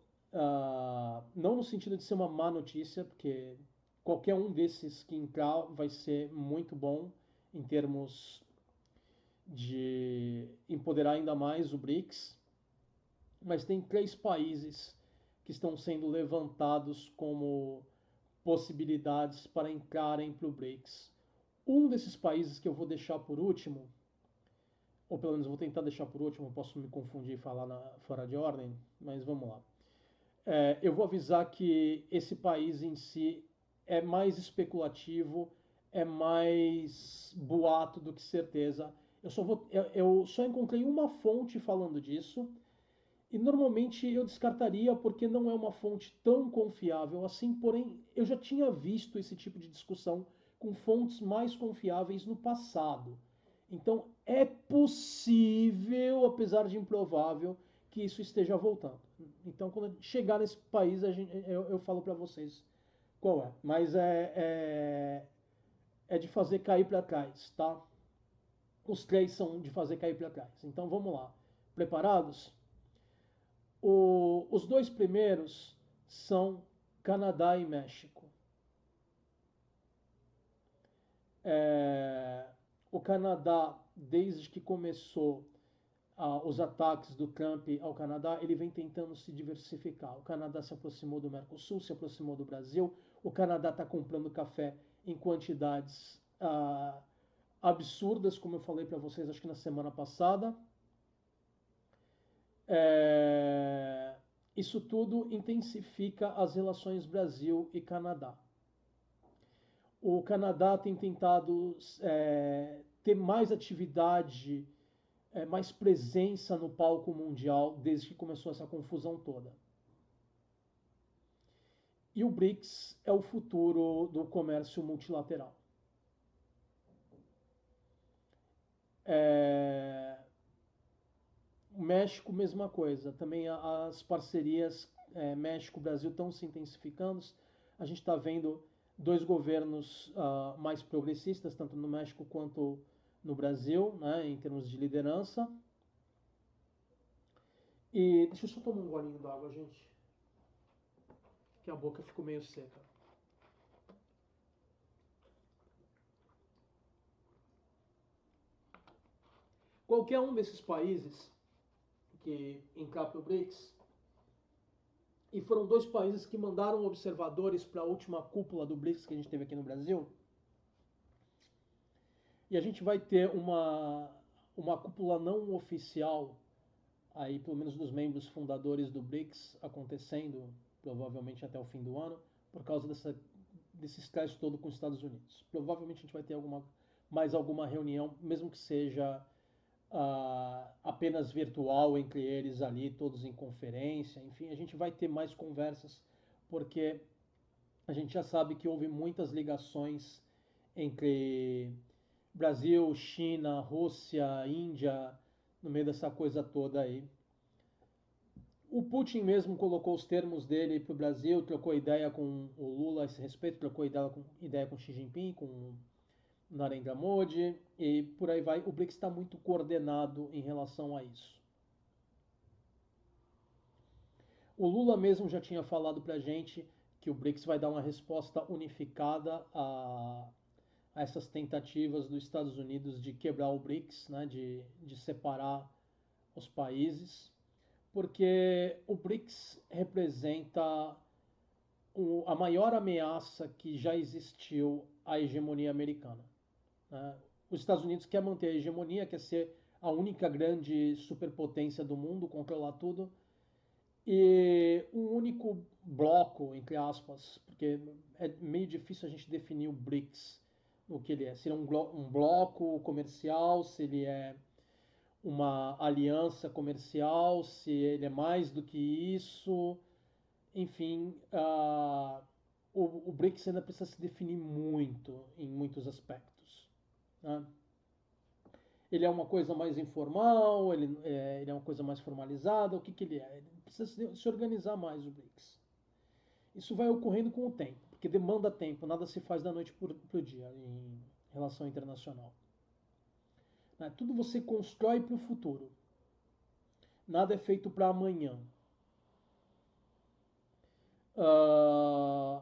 não no sentido de ser uma má notícia, porque qualquer um desses que entrar vai ser muito bom em termos de empoderar ainda mais o BRICS, mas tem três países que estão sendo levantados como possibilidades para entrarem para o BRICS. Um desses países que eu vou deixar por último, ou pelo menos vou tentar deixar por último, posso me confundir e falar fora de ordem, mas vamos lá. Eu vou avisar que esse país em si é mais especulativo, é mais boato do que certeza. Eu só encontrei uma fonte falando disso, e normalmente eu descartaria porque não é uma fonte tão confiável assim, porém eu já tinha visto esse tipo de discussão com fontes mais confiáveis no passado. Então é possível, apesar de improvável, que isso esteja voltando. Então quando chegar nesse país eu falo para vocês qual é. Mas é de fazer cair para trás, tá? Os três são de fazer cair para trás. Então vamos lá. Preparados? Os dois primeiros são Canadá e México. O Canadá, desde que começou os ataques do Trump ao Canadá, ele vem tentando se diversificar. O Canadá se aproximou do Mercosul, se aproximou do Brasil. O Canadá está comprando café em quantidades absurdas, como eu falei para vocês, acho que na semana passada. Isso tudo intensifica as relações Brasil e Canadá. O Canadá tem tentado ter mais atividade, mais presença no palco mundial desde que começou essa confusão toda. E o BRICS é o futuro do comércio multilateral. O México, mesma coisa. Também as parcerias México-Brasil estão se intensificando. A gente está vendo dois governos mais progressistas, tanto no México quanto no Brasil, né, em termos de liderança. E deixa eu só tomar um golinho d'água, gente, que a boca ficou meio seca. Qualquer um desses países que entrar para o BRICS, e foram dois países que mandaram observadores para a última cúpula do BRICS que a gente teve aqui no Brasil, e a gente vai ter uma cúpula não oficial, aí pelo menos dos membros fundadores do BRICS, acontecendo provavelmente até o fim do ano, por causa desse estresse todo com os Estados Unidos. Provavelmente a gente vai ter mais alguma reunião, mesmo que seja apenas virtual entre eles ali, todos em conferência. Enfim, a gente vai ter mais conversas, porque a gente já sabe que houve muitas ligações entre Brasil, China, Rússia, Índia, no meio dessa coisa toda aí. O Putin mesmo colocou os termos dele para o Brasil, trocou ideia com o Lula a esse respeito, trocou ideia com Xi Jinping, com Narendra Modi, e por aí vai. O BRICS está muito coordenado em relação a isso. O Lula mesmo já tinha falado para a gente que o BRICS vai dar uma resposta unificada a essas tentativas dos Estados Unidos de quebrar o BRICS, né, de separar os países, porque o BRICS representa a maior ameaça que já existiu à hegemonia americana. Né? Os Estados Unidos quer manter a hegemonia, quer ser a única grande superpotência do mundo, controlar tudo, e um único bloco, entre aspas, porque é meio difícil a gente definir o BRICS, o que ele é. Se ele é um bloco comercial, se ele é uma aliança comercial, se ele é mais do que isso, enfim, o BRICS ainda precisa se definir muito em muitos aspectos. Né? Ele é uma coisa mais informal, ele é uma coisa mais formalizada, o que, que ele é? Ele precisa se organizar mais, o BRICS. Isso vai ocorrendo com o tempo, porque demanda tempo, nada se faz da noite para o dia em relação internacional. Né? Tudo você constrói para o futuro, nada é feito para amanhã. Uh,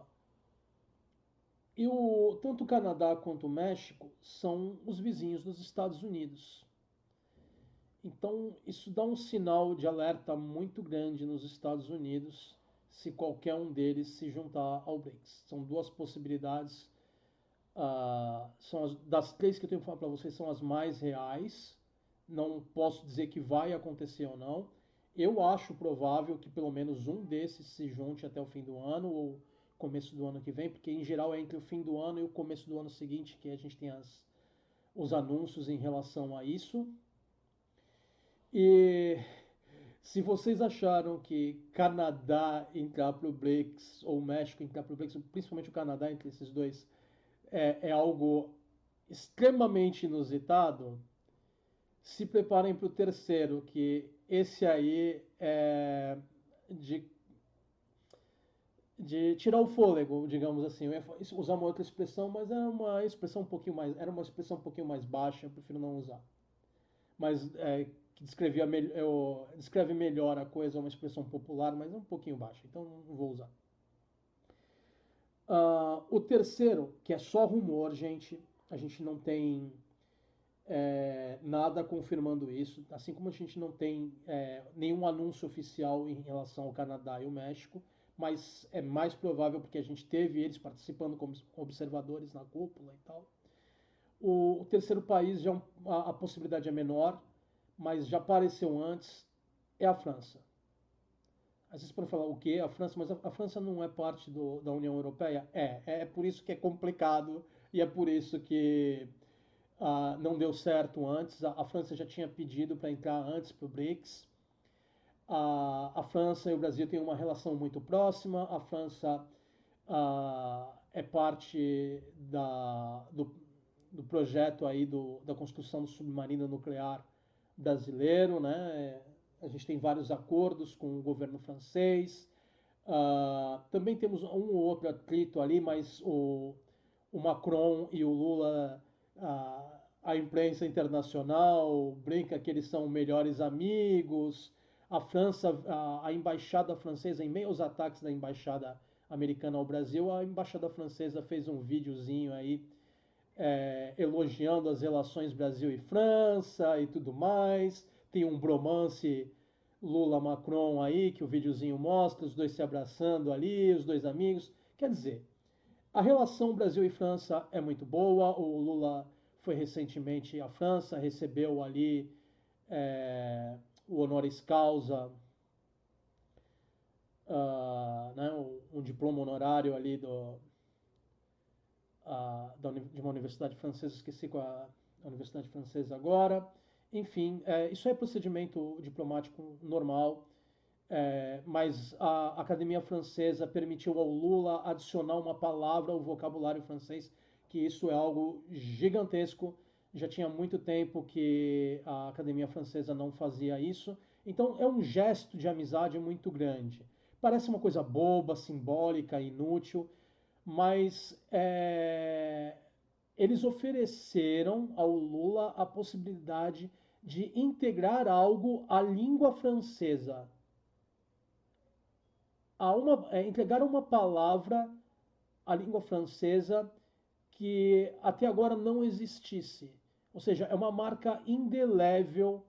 tanto o Canadá quanto o México são os vizinhos dos Estados Unidos. Então, isso dá um sinal de alerta muito grande nos Estados Unidos se qualquer um deles se juntar ao BRICS. São duas possibilidades. Das três que eu tenho que falar para vocês, são as mais reais. Não posso dizer que vai acontecer ou não. Eu acho provável que pelo menos um desses se junte até o fim do ano ou começo do ano que vem, porque em geral é entre o fim do ano e o começo do ano seguinte que a gente tem os anúncios em relação a isso. E se vocês acharam que Canadá entrar para o BRICS ou México entrar para o BRICS, principalmente o Canadá entre esses dois, é algo extremamente inusitado, se preparem para o terceiro, que esse aí é de, de tirar o fôlego, digamos assim. Eu ia usar uma outra expressão, mas era uma expressão um pouquinho mais baixa, eu prefiro não usar. Mas que descreve melhor a coisa, é uma expressão popular, mas é um pouquinho baixa, então não vou usar. O terceiro, que é só rumor, gente, a gente não tem nada confirmando isso, assim como a gente não tem nenhum anúncio oficial em relação ao Canadá e o México, mas é mais provável porque a gente teve eles participando como observadores na cúpula e tal. O terceiro país, já a possibilidade é menor, mas já apareceu antes, é a França. Às vezes podem falar o quê? A França, mas a França não é parte da União Europeia? É por isso que é complicado e é por isso que não deu certo antes. A França já tinha pedido para entrar antes para o BRICS. A França e o Brasil têm uma relação muito próxima. A França é parte do projeto aí da construção do submarino nuclear brasileiro, né? A gente tem vários acordos com o governo francês. Também temos um ou outro atrito ali, mas o Macron e o Lula, a imprensa internacional brinca que eles são melhores amigos. A França, a embaixada francesa, em meio aos ataques da embaixada americana ao Brasil, a embaixada francesa fez um videozinho aí elogiando as relações Brasil e França e tudo mais. Tem um bromance Lula-Macron aí, que o videozinho mostra, os dois se abraçando ali, os dois amigos. Quer dizer, a relação Brasil e França é muito boa. O Lula foi recentemente à França, recebeu ali o honoris causa, né, um diploma honorário ali de uma universidade francesa, esqueci qual é a universidade francesa agora. Enfim, isso é procedimento diplomático normal, mas a Academia Francesa permitiu ao Lula adicionar uma palavra ao vocabulário francês, que isso é algo gigantesco. Já tinha muito tempo que a Academia Francesa não fazia isso. Então é um gesto de amizade muito grande. Parece uma coisa boba, simbólica, inútil, mas eles ofereceram ao Lula a possibilidade de integrar algo à língua francesa, entregar uma palavra à língua francesa que até agora não existisse. Ou seja, é uma marca indelével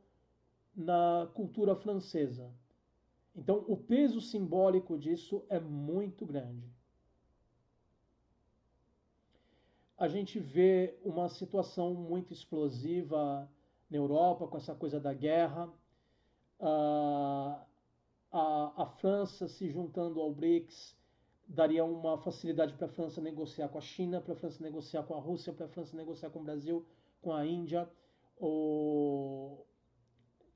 na cultura francesa. Então, o peso simbólico disso é muito grande. a gente vê uma situação muito explosiva na Europa, com essa coisa da guerra. Ah, a França se juntando ao BRICS daria uma facilidade para a França negociar com a China, para a França negociar com a Rússia, para a França negociar com o Brasil, com a Índia. O,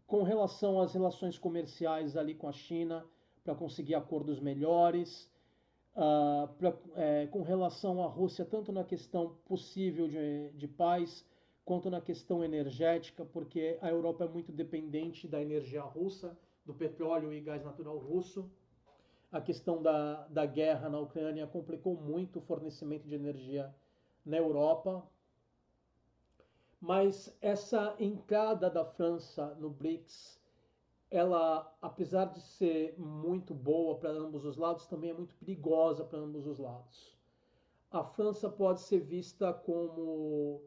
com relação às relações comerciais ali com a China, para conseguir acordos melhores. Com relação à Rússia, tanto na questão possível de paz, quanto na questão energética, porque a Europa é muito dependente da energia russa, do petróleo e gás natural russo. A questão da guerra na Ucrânia complicou muito o fornecimento de energia na Europa. Mas essa entrada da França no BRICS, ela, apesar de ser muito boa para ambos os lados, também é muito perigosa para ambos os lados. A França pode ser vista como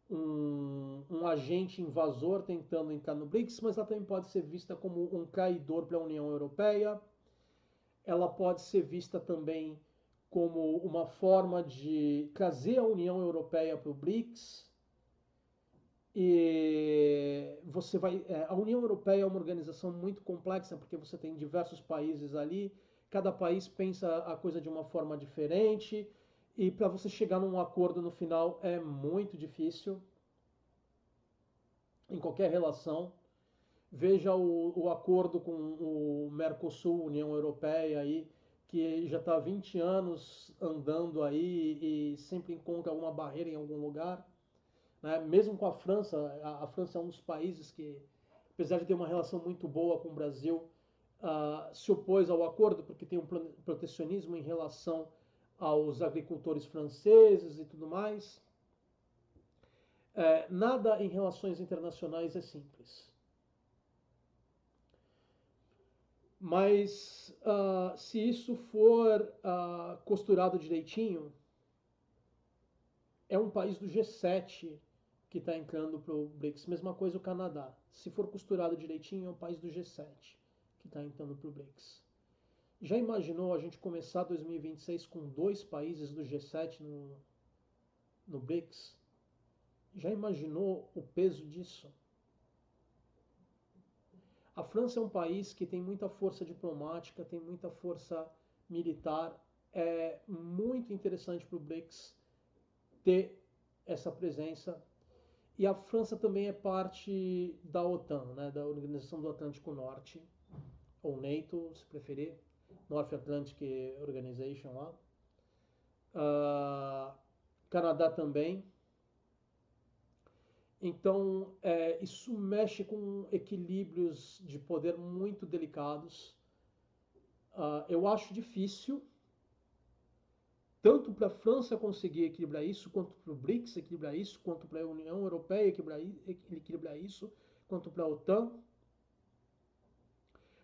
um agente invasor tentando entrar no BRICS, mas ela também pode ser vista como um traidor para a União Europeia. Ela pode ser vista também como uma forma de trazer a União Europeia para o BRICS. E a União Europeia é uma organização muito complexa porque você tem diversos países ali, cada país pensa a coisa de uma forma diferente e para você chegar num acordo no final é muito difícil em qualquer relação. Veja o acordo com o Mercosul, União Europeia aí, que já está há 20 anos andando aí e sempre encontra alguma barreira em algum lugar. Né? Mesmo com a França, a França é um dos países que, apesar de ter uma relação muito boa com o Brasil, se opôs ao acordo porque tem um protecionismo em relação aos agricultores franceses e tudo mais. Nada em relações internacionais é simples. Mas se isso for costurado direitinho, é um país do G7 que está entrando para o BRICS. Mesma coisa o Canadá. Se for costurado direitinho, é um país do G7 que está entrando para o BRICS. Já imaginou a gente começar 2026 com 2 países do G7 no BRICS? Já imaginou o peso disso? A França é um país que tem muita força diplomática, tem muita força militar. É muito interessante para o BRICS ter essa presença. E a França também é parte da OTAN, né, da Organização do Atlântico Norte, ou NATO, se preferir, North Atlantic Organization lá. Canadá também. Então, isso mexe com equilíbrios de poder muito delicados. Eu acho difícil, tanto para a França conseguir equilibrar isso, quanto para o BRICS equilibrar isso, quanto para a União Europeia equilibrar isso, quanto para a OTAN.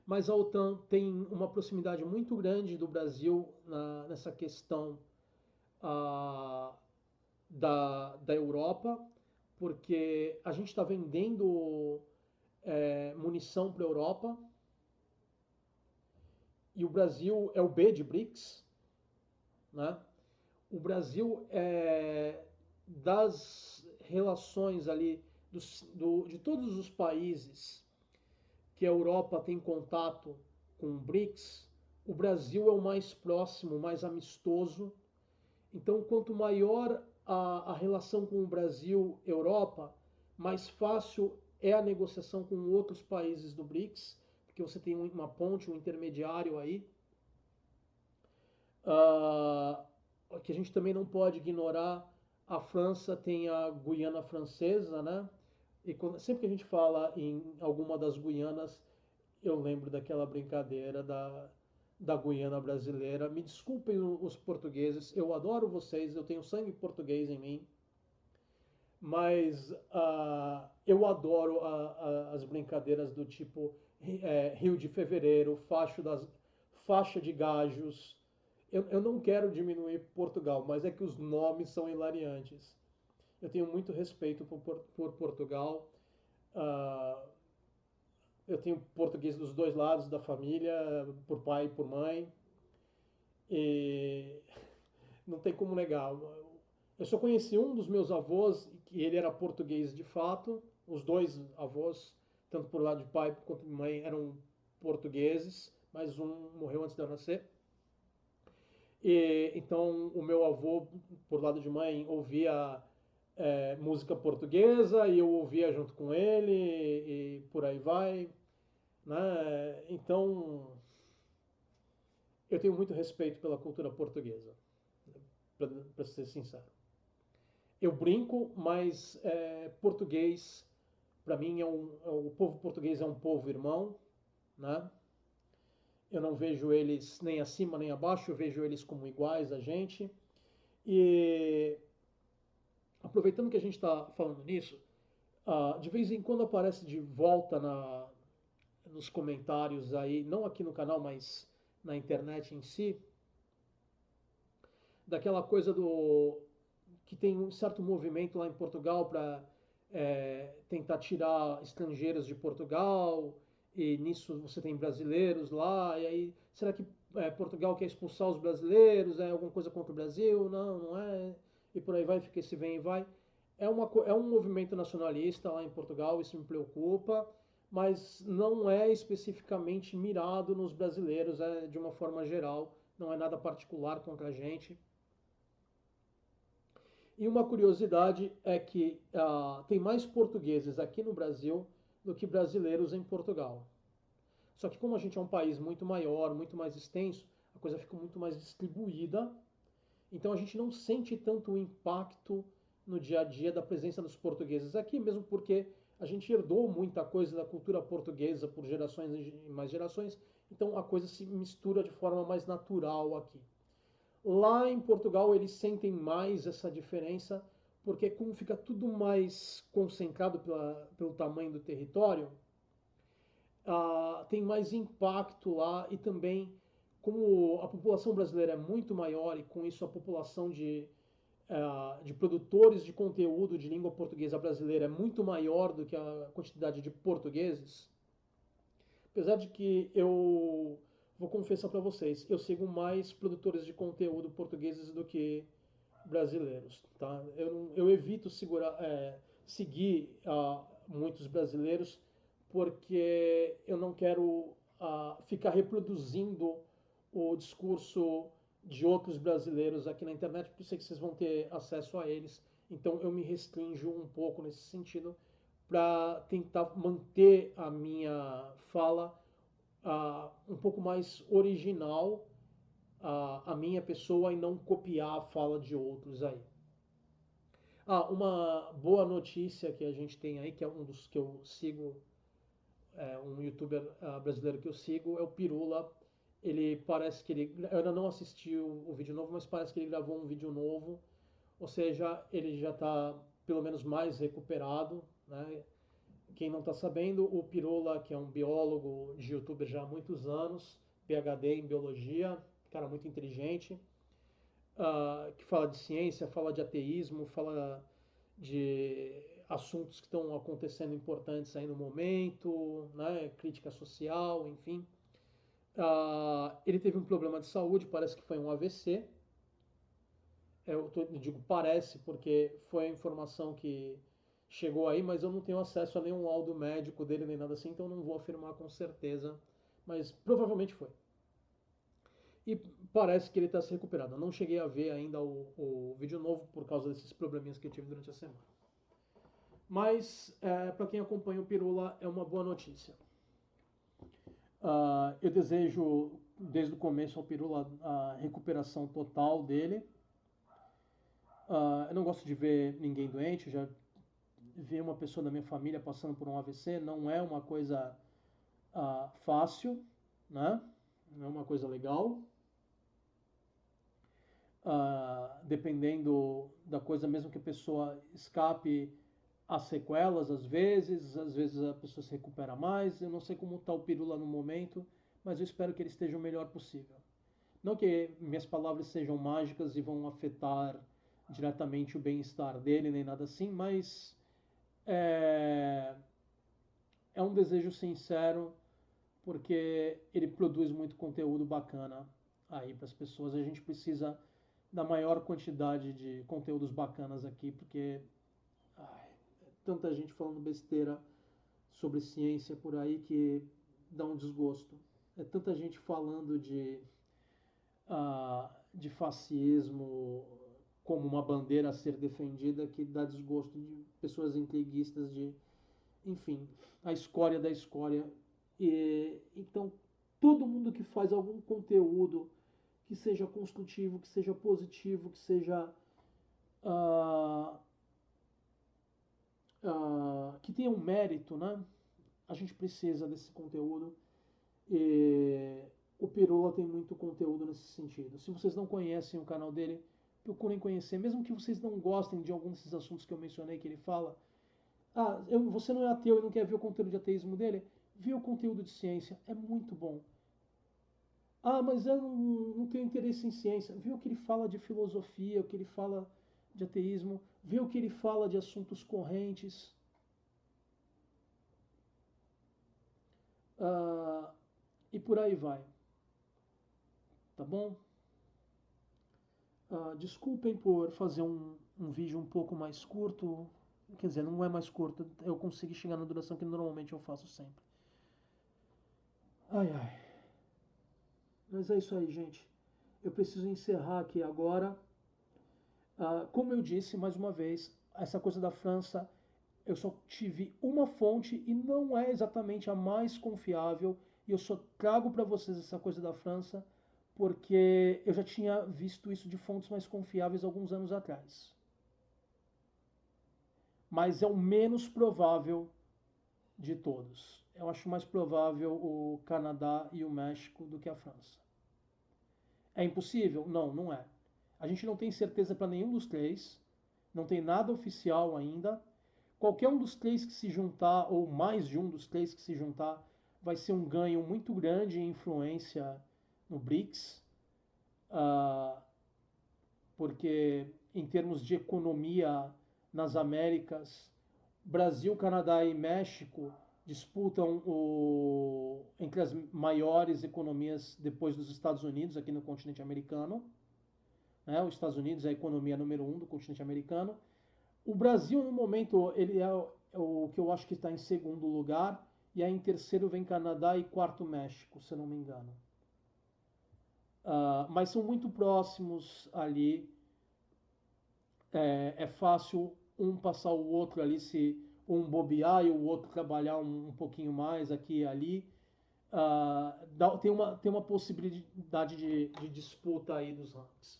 Mas a OTAN tem uma proximidade muito grande do Brasil nessa questão da Europa, porque a gente está vendendo munição para a Europa e o Brasil é o B de BRICS, né? O Brasil das relações ali de todos os países que a Europa tem contato com o BRICS, o Brasil é o mais próximo, mais amistoso. Então, quanto maior a relação com o Brasil-Europa, mais fácil é a negociação com outros países do BRICS, porque você tem uma ponte, um intermediário aí. Que a gente também não pode ignorar, a França tem a Guiana Francesa, né? E sempre que a gente fala em alguma das Guianas, eu lembro daquela brincadeira da Guiana brasileira. Me desculpem os portugueses, eu adoro vocês, eu tenho sangue português em mim, mas eu adoro as brincadeiras do tipo Rio de Fevereiro, faixa de gajos. Eu não quero diminuir Portugal, mas é que os nomes são hilariantes. Eu tenho muito respeito por Portugal. Uh, eu tenho português dos dois lados da família, por pai e por mãe. E não tem como negar. Eu só conheci um dos meus avós, que ele era português de fato. Os dois avós, tanto por lado de pai quanto de mãe, eram portugueses, mas um morreu antes de eu nascer. E, então, o meu avô, por lado de mãe, ouvia música portuguesa e eu ouvia junto com ele e por aí vai, né? Então, eu tenho muito respeito pela cultura portuguesa, para ser sincero. Eu brinco, mas português, para mim, o povo português é um povo irmão, né? Eu não vejo eles nem acima nem abaixo, eu vejo eles como iguais a gente. E aproveitando que a gente está falando nisso, de vez em quando aparece de volta nos comentários aí, não aqui no canal, mas na internet em si, daquela coisa do que tem um certo movimento lá em Portugal para tentar tirar estrangeiros de Portugal, e nisso você tem brasileiros lá, e aí será que Portugal quer expulsar os brasileiros? É alguma coisa contra o Brasil? Não, não é. E por aí vai, fica esse vem e vai. É um movimento nacionalista lá em Portugal, isso me preocupa, mas não é especificamente mirado nos brasileiros, é de uma forma geral, não é nada particular contra a gente. E uma curiosidade é que tem mais portugueses aqui no Brasil do que brasileiros em Portugal. Só que como a gente é um país muito maior, muito mais extenso, a coisa fica muito mais distribuída. Então a gente não sente tanto o impacto no dia a dia da presença dos portugueses aqui, mesmo porque a gente herdou muita coisa da cultura portuguesa por gerações e mais gerações. Então a coisa se mistura de forma mais natural aqui. Lá em Portugal eles sentem mais essa diferença, porque como fica tudo mais concentrado pelo tamanho do território, tem mais impacto lá e também como a população brasileira é muito maior e com isso a população de produtores de conteúdo de língua portuguesa brasileira é muito maior do que a quantidade de portugueses, apesar de que eu vou confessar para vocês, eu sigo mais produtores de conteúdo portugueses do que brasileiros, tá? Eu evito seguir muitos brasileiros porque eu não quero ficar reproduzindo o discurso de outros brasileiros aqui na internet, porque eu sei que vocês vão ter acesso a eles. Então eu me restringo um pouco nesse sentido para tentar manter a minha fala um pouco mais original, a minha pessoa, e não copiar a fala de outros aí. Uma boa notícia que a gente tem aí, que é um dos que eu sigo, um youtuber brasileiro que eu sigo, é o Pirula. Ele parece que ele. Eu ainda não assisti o vídeo novo, mas parece que ele gravou um vídeo novo. Ou seja, ele já está pelo menos mais recuperado, né? Quem não está sabendo, o Pirula, que é um biólogo de youtuber já há muitos anos, PhD em biologia, cara muito inteligente, que fala de ciência, fala de ateísmo, fala de assuntos que estão acontecendo importantes aí no momento, né, crítica social, enfim. Ele teve um problema de saúde, parece que foi um AVC. Eu digo parece porque foi a informação que chegou aí, mas eu não tenho acesso a nenhum laudo médico dele nem nada assim, então não vou afirmar com certeza, mas provavelmente foi. E parece que ele está se recuperando. Eu não cheguei a ver ainda o vídeo novo por causa desses probleminhas que eu tive durante a semana. Mas, para quem acompanha o Pirula, é uma boa notícia. Eu desejo, desde o começo ao Pirula, a recuperação total dele. Eu não gosto de ver ninguém doente, já vi uma pessoa da minha família passando por um AVC, não é uma coisa fácil, né? Não é uma coisa legal. Dependendo da coisa, mesmo que a pessoa escape as sequelas, às vezes a pessoa se recupera mais. Eu não sei como está o Pirula no momento, mas eu espero que ele esteja o melhor possível. Não que minhas palavras sejam mágicas e vão afetar diretamente o bem-estar dele, nem nada assim, mas é, é um desejo sincero, porque ele produz muito conteúdo bacana aí para as pessoas. A gente precisa da maior quantidade de conteúdos bacanas aqui, porque ai, tanta gente falando besteira sobre ciência por aí que dá um desgosto. É tanta gente falando de fascismo como uma bandeira a ser defendida que dá desgosto de pessoas intriguistas, de, enfim, a escória da escória. Então, todo mundo que faz algum conteúdo que seja construtivo, que seja positivo, que seja ah, que tenha um mérito, né? A gente precisa desse conteúdo. E o Pirula tem muito conteúdo nesse sentido. Se vocês não conhecem o canal dele, procurem conhecer, mesmo que vocês não gostem de algum desses assuntos que eu mencionei que ele fala. Você não é ateu e não quer ver o conteúdo de ateísmo dele? Vê o conteúdo de ciência, é muito bom. Mas eu não tenho interesse em ciência. Vê o que ele fala de filosofia, o que ele fala de ateísmo, vê o que ele fala de assuntos correntes. Ah, e por aí vai, tá bom? Desculpem por fazer um vídeo um pouco mais curto. Quer dizer, não é mais curto, eu consegui chegar na duração que normalmente eu faço sempre. Ai, ai. Mas é isso aí, gente. Eu preciso encerrar aqui agora. Como eu disse mais uma vez, essa coisa da França, eu só tive uma fonte e não é exatamente a mais confiável. E eu só trago para vocês essa coisa da França porque eu já tinha visto isso de fontes mais confiáveis alguns anos atrás. Mas é o menos provável de todos. Eu acho mais provável o Canadá e o México do que a França. É impossível? Não, não é. A gente não tem certeza para nenhum dos três, não tem nada oficial ainda. Qualquer um dos três que se juntar, ou mais de um dos três que se juntar, vai ser um ganho muito grande em influência no BRICS, uh, porque em termos de economia nas Américas, Brasil, Canadá e México disputam entre as maiores economias depois dos Estados Unidos aqui no continente americano. Né? Os Estados Unidos é a economia número 1 do continente americano. O Brasil, no momento, ele é o que eu acho que está em segundo lugar, e aí em terceiro vem Canadá e quarto México, se eu não me engano. Mas são muito próximos ali. É fácil um passar o outro ali, se um bobear e o outro trabalhar um pouquinho mais aqui e ali. Tem uma possibilidade de disputa aí dos ranks.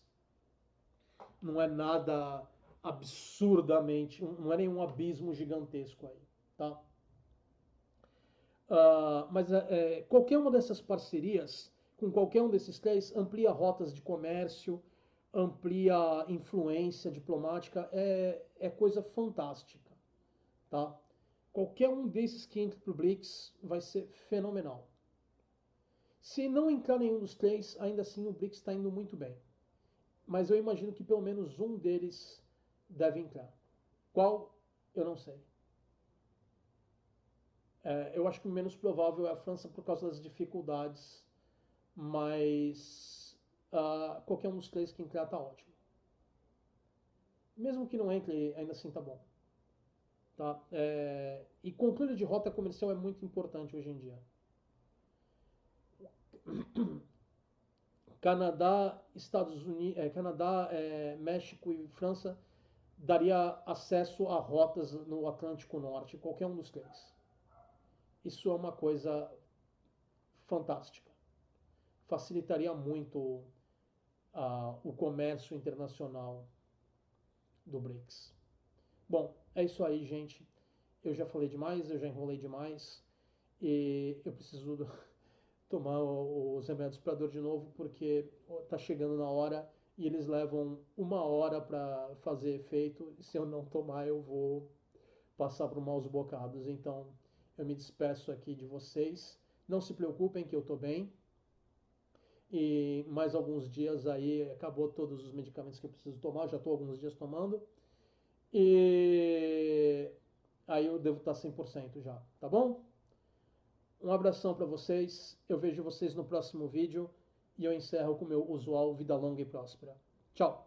Não é nada absurdamente, não é nenhum abismo gigantesco aí, tá? Mas qualquer uma dessas parcerias, com qualquer um desses três, amplia rotas de comércio, amplia influência diplomática, é coisa fantástica, tá? Qualquer um desses que entre pro BRICS vai ser fenomenal. Se não entrar nenhum dos três, ainda assim o BRICS está indo muito bem. Mas eu imagino que pelo menos um deles deve entrar. Qual? Eu não sei. Eu acho que o menos provável é a França por causa das dificuldades, mas qualquer um dos três que entrar tá ótimo. Mesmo que não entre, ainda assim tá bom. Tá? E controle de rota comercial é muito importante hoje em dia. Canadá, Estados Unidos, Canadá, México e França daria acesso a rotas no Atlântico Norte, qualquer um dos três. Isso é uma coisa fantástica. Facilitaria muito o comércio internacional do BRICS. Bom, é isso aí, gente. Eu já falei demais, eu já enrolei demais e eu preciso tomar os remédios para dor de novo porque tá chegando na hora e eles levam 1 hora para fazer efeito e se eu não tomar eu vou passar por maus bocados. Então eu me despeço aqui de vocês. Não se preocupem que eu tô bem. E mais alguns dias aí acabou todos os medicamentos que eu preciso tomar, já estou alguns dias tomando. E aí eu devo estar 100% já, tá bom? Um abração para vocês, eu vejo vocês no próximo vídeo e eu encerro com o meu usual vida longa e próspera. Tchau.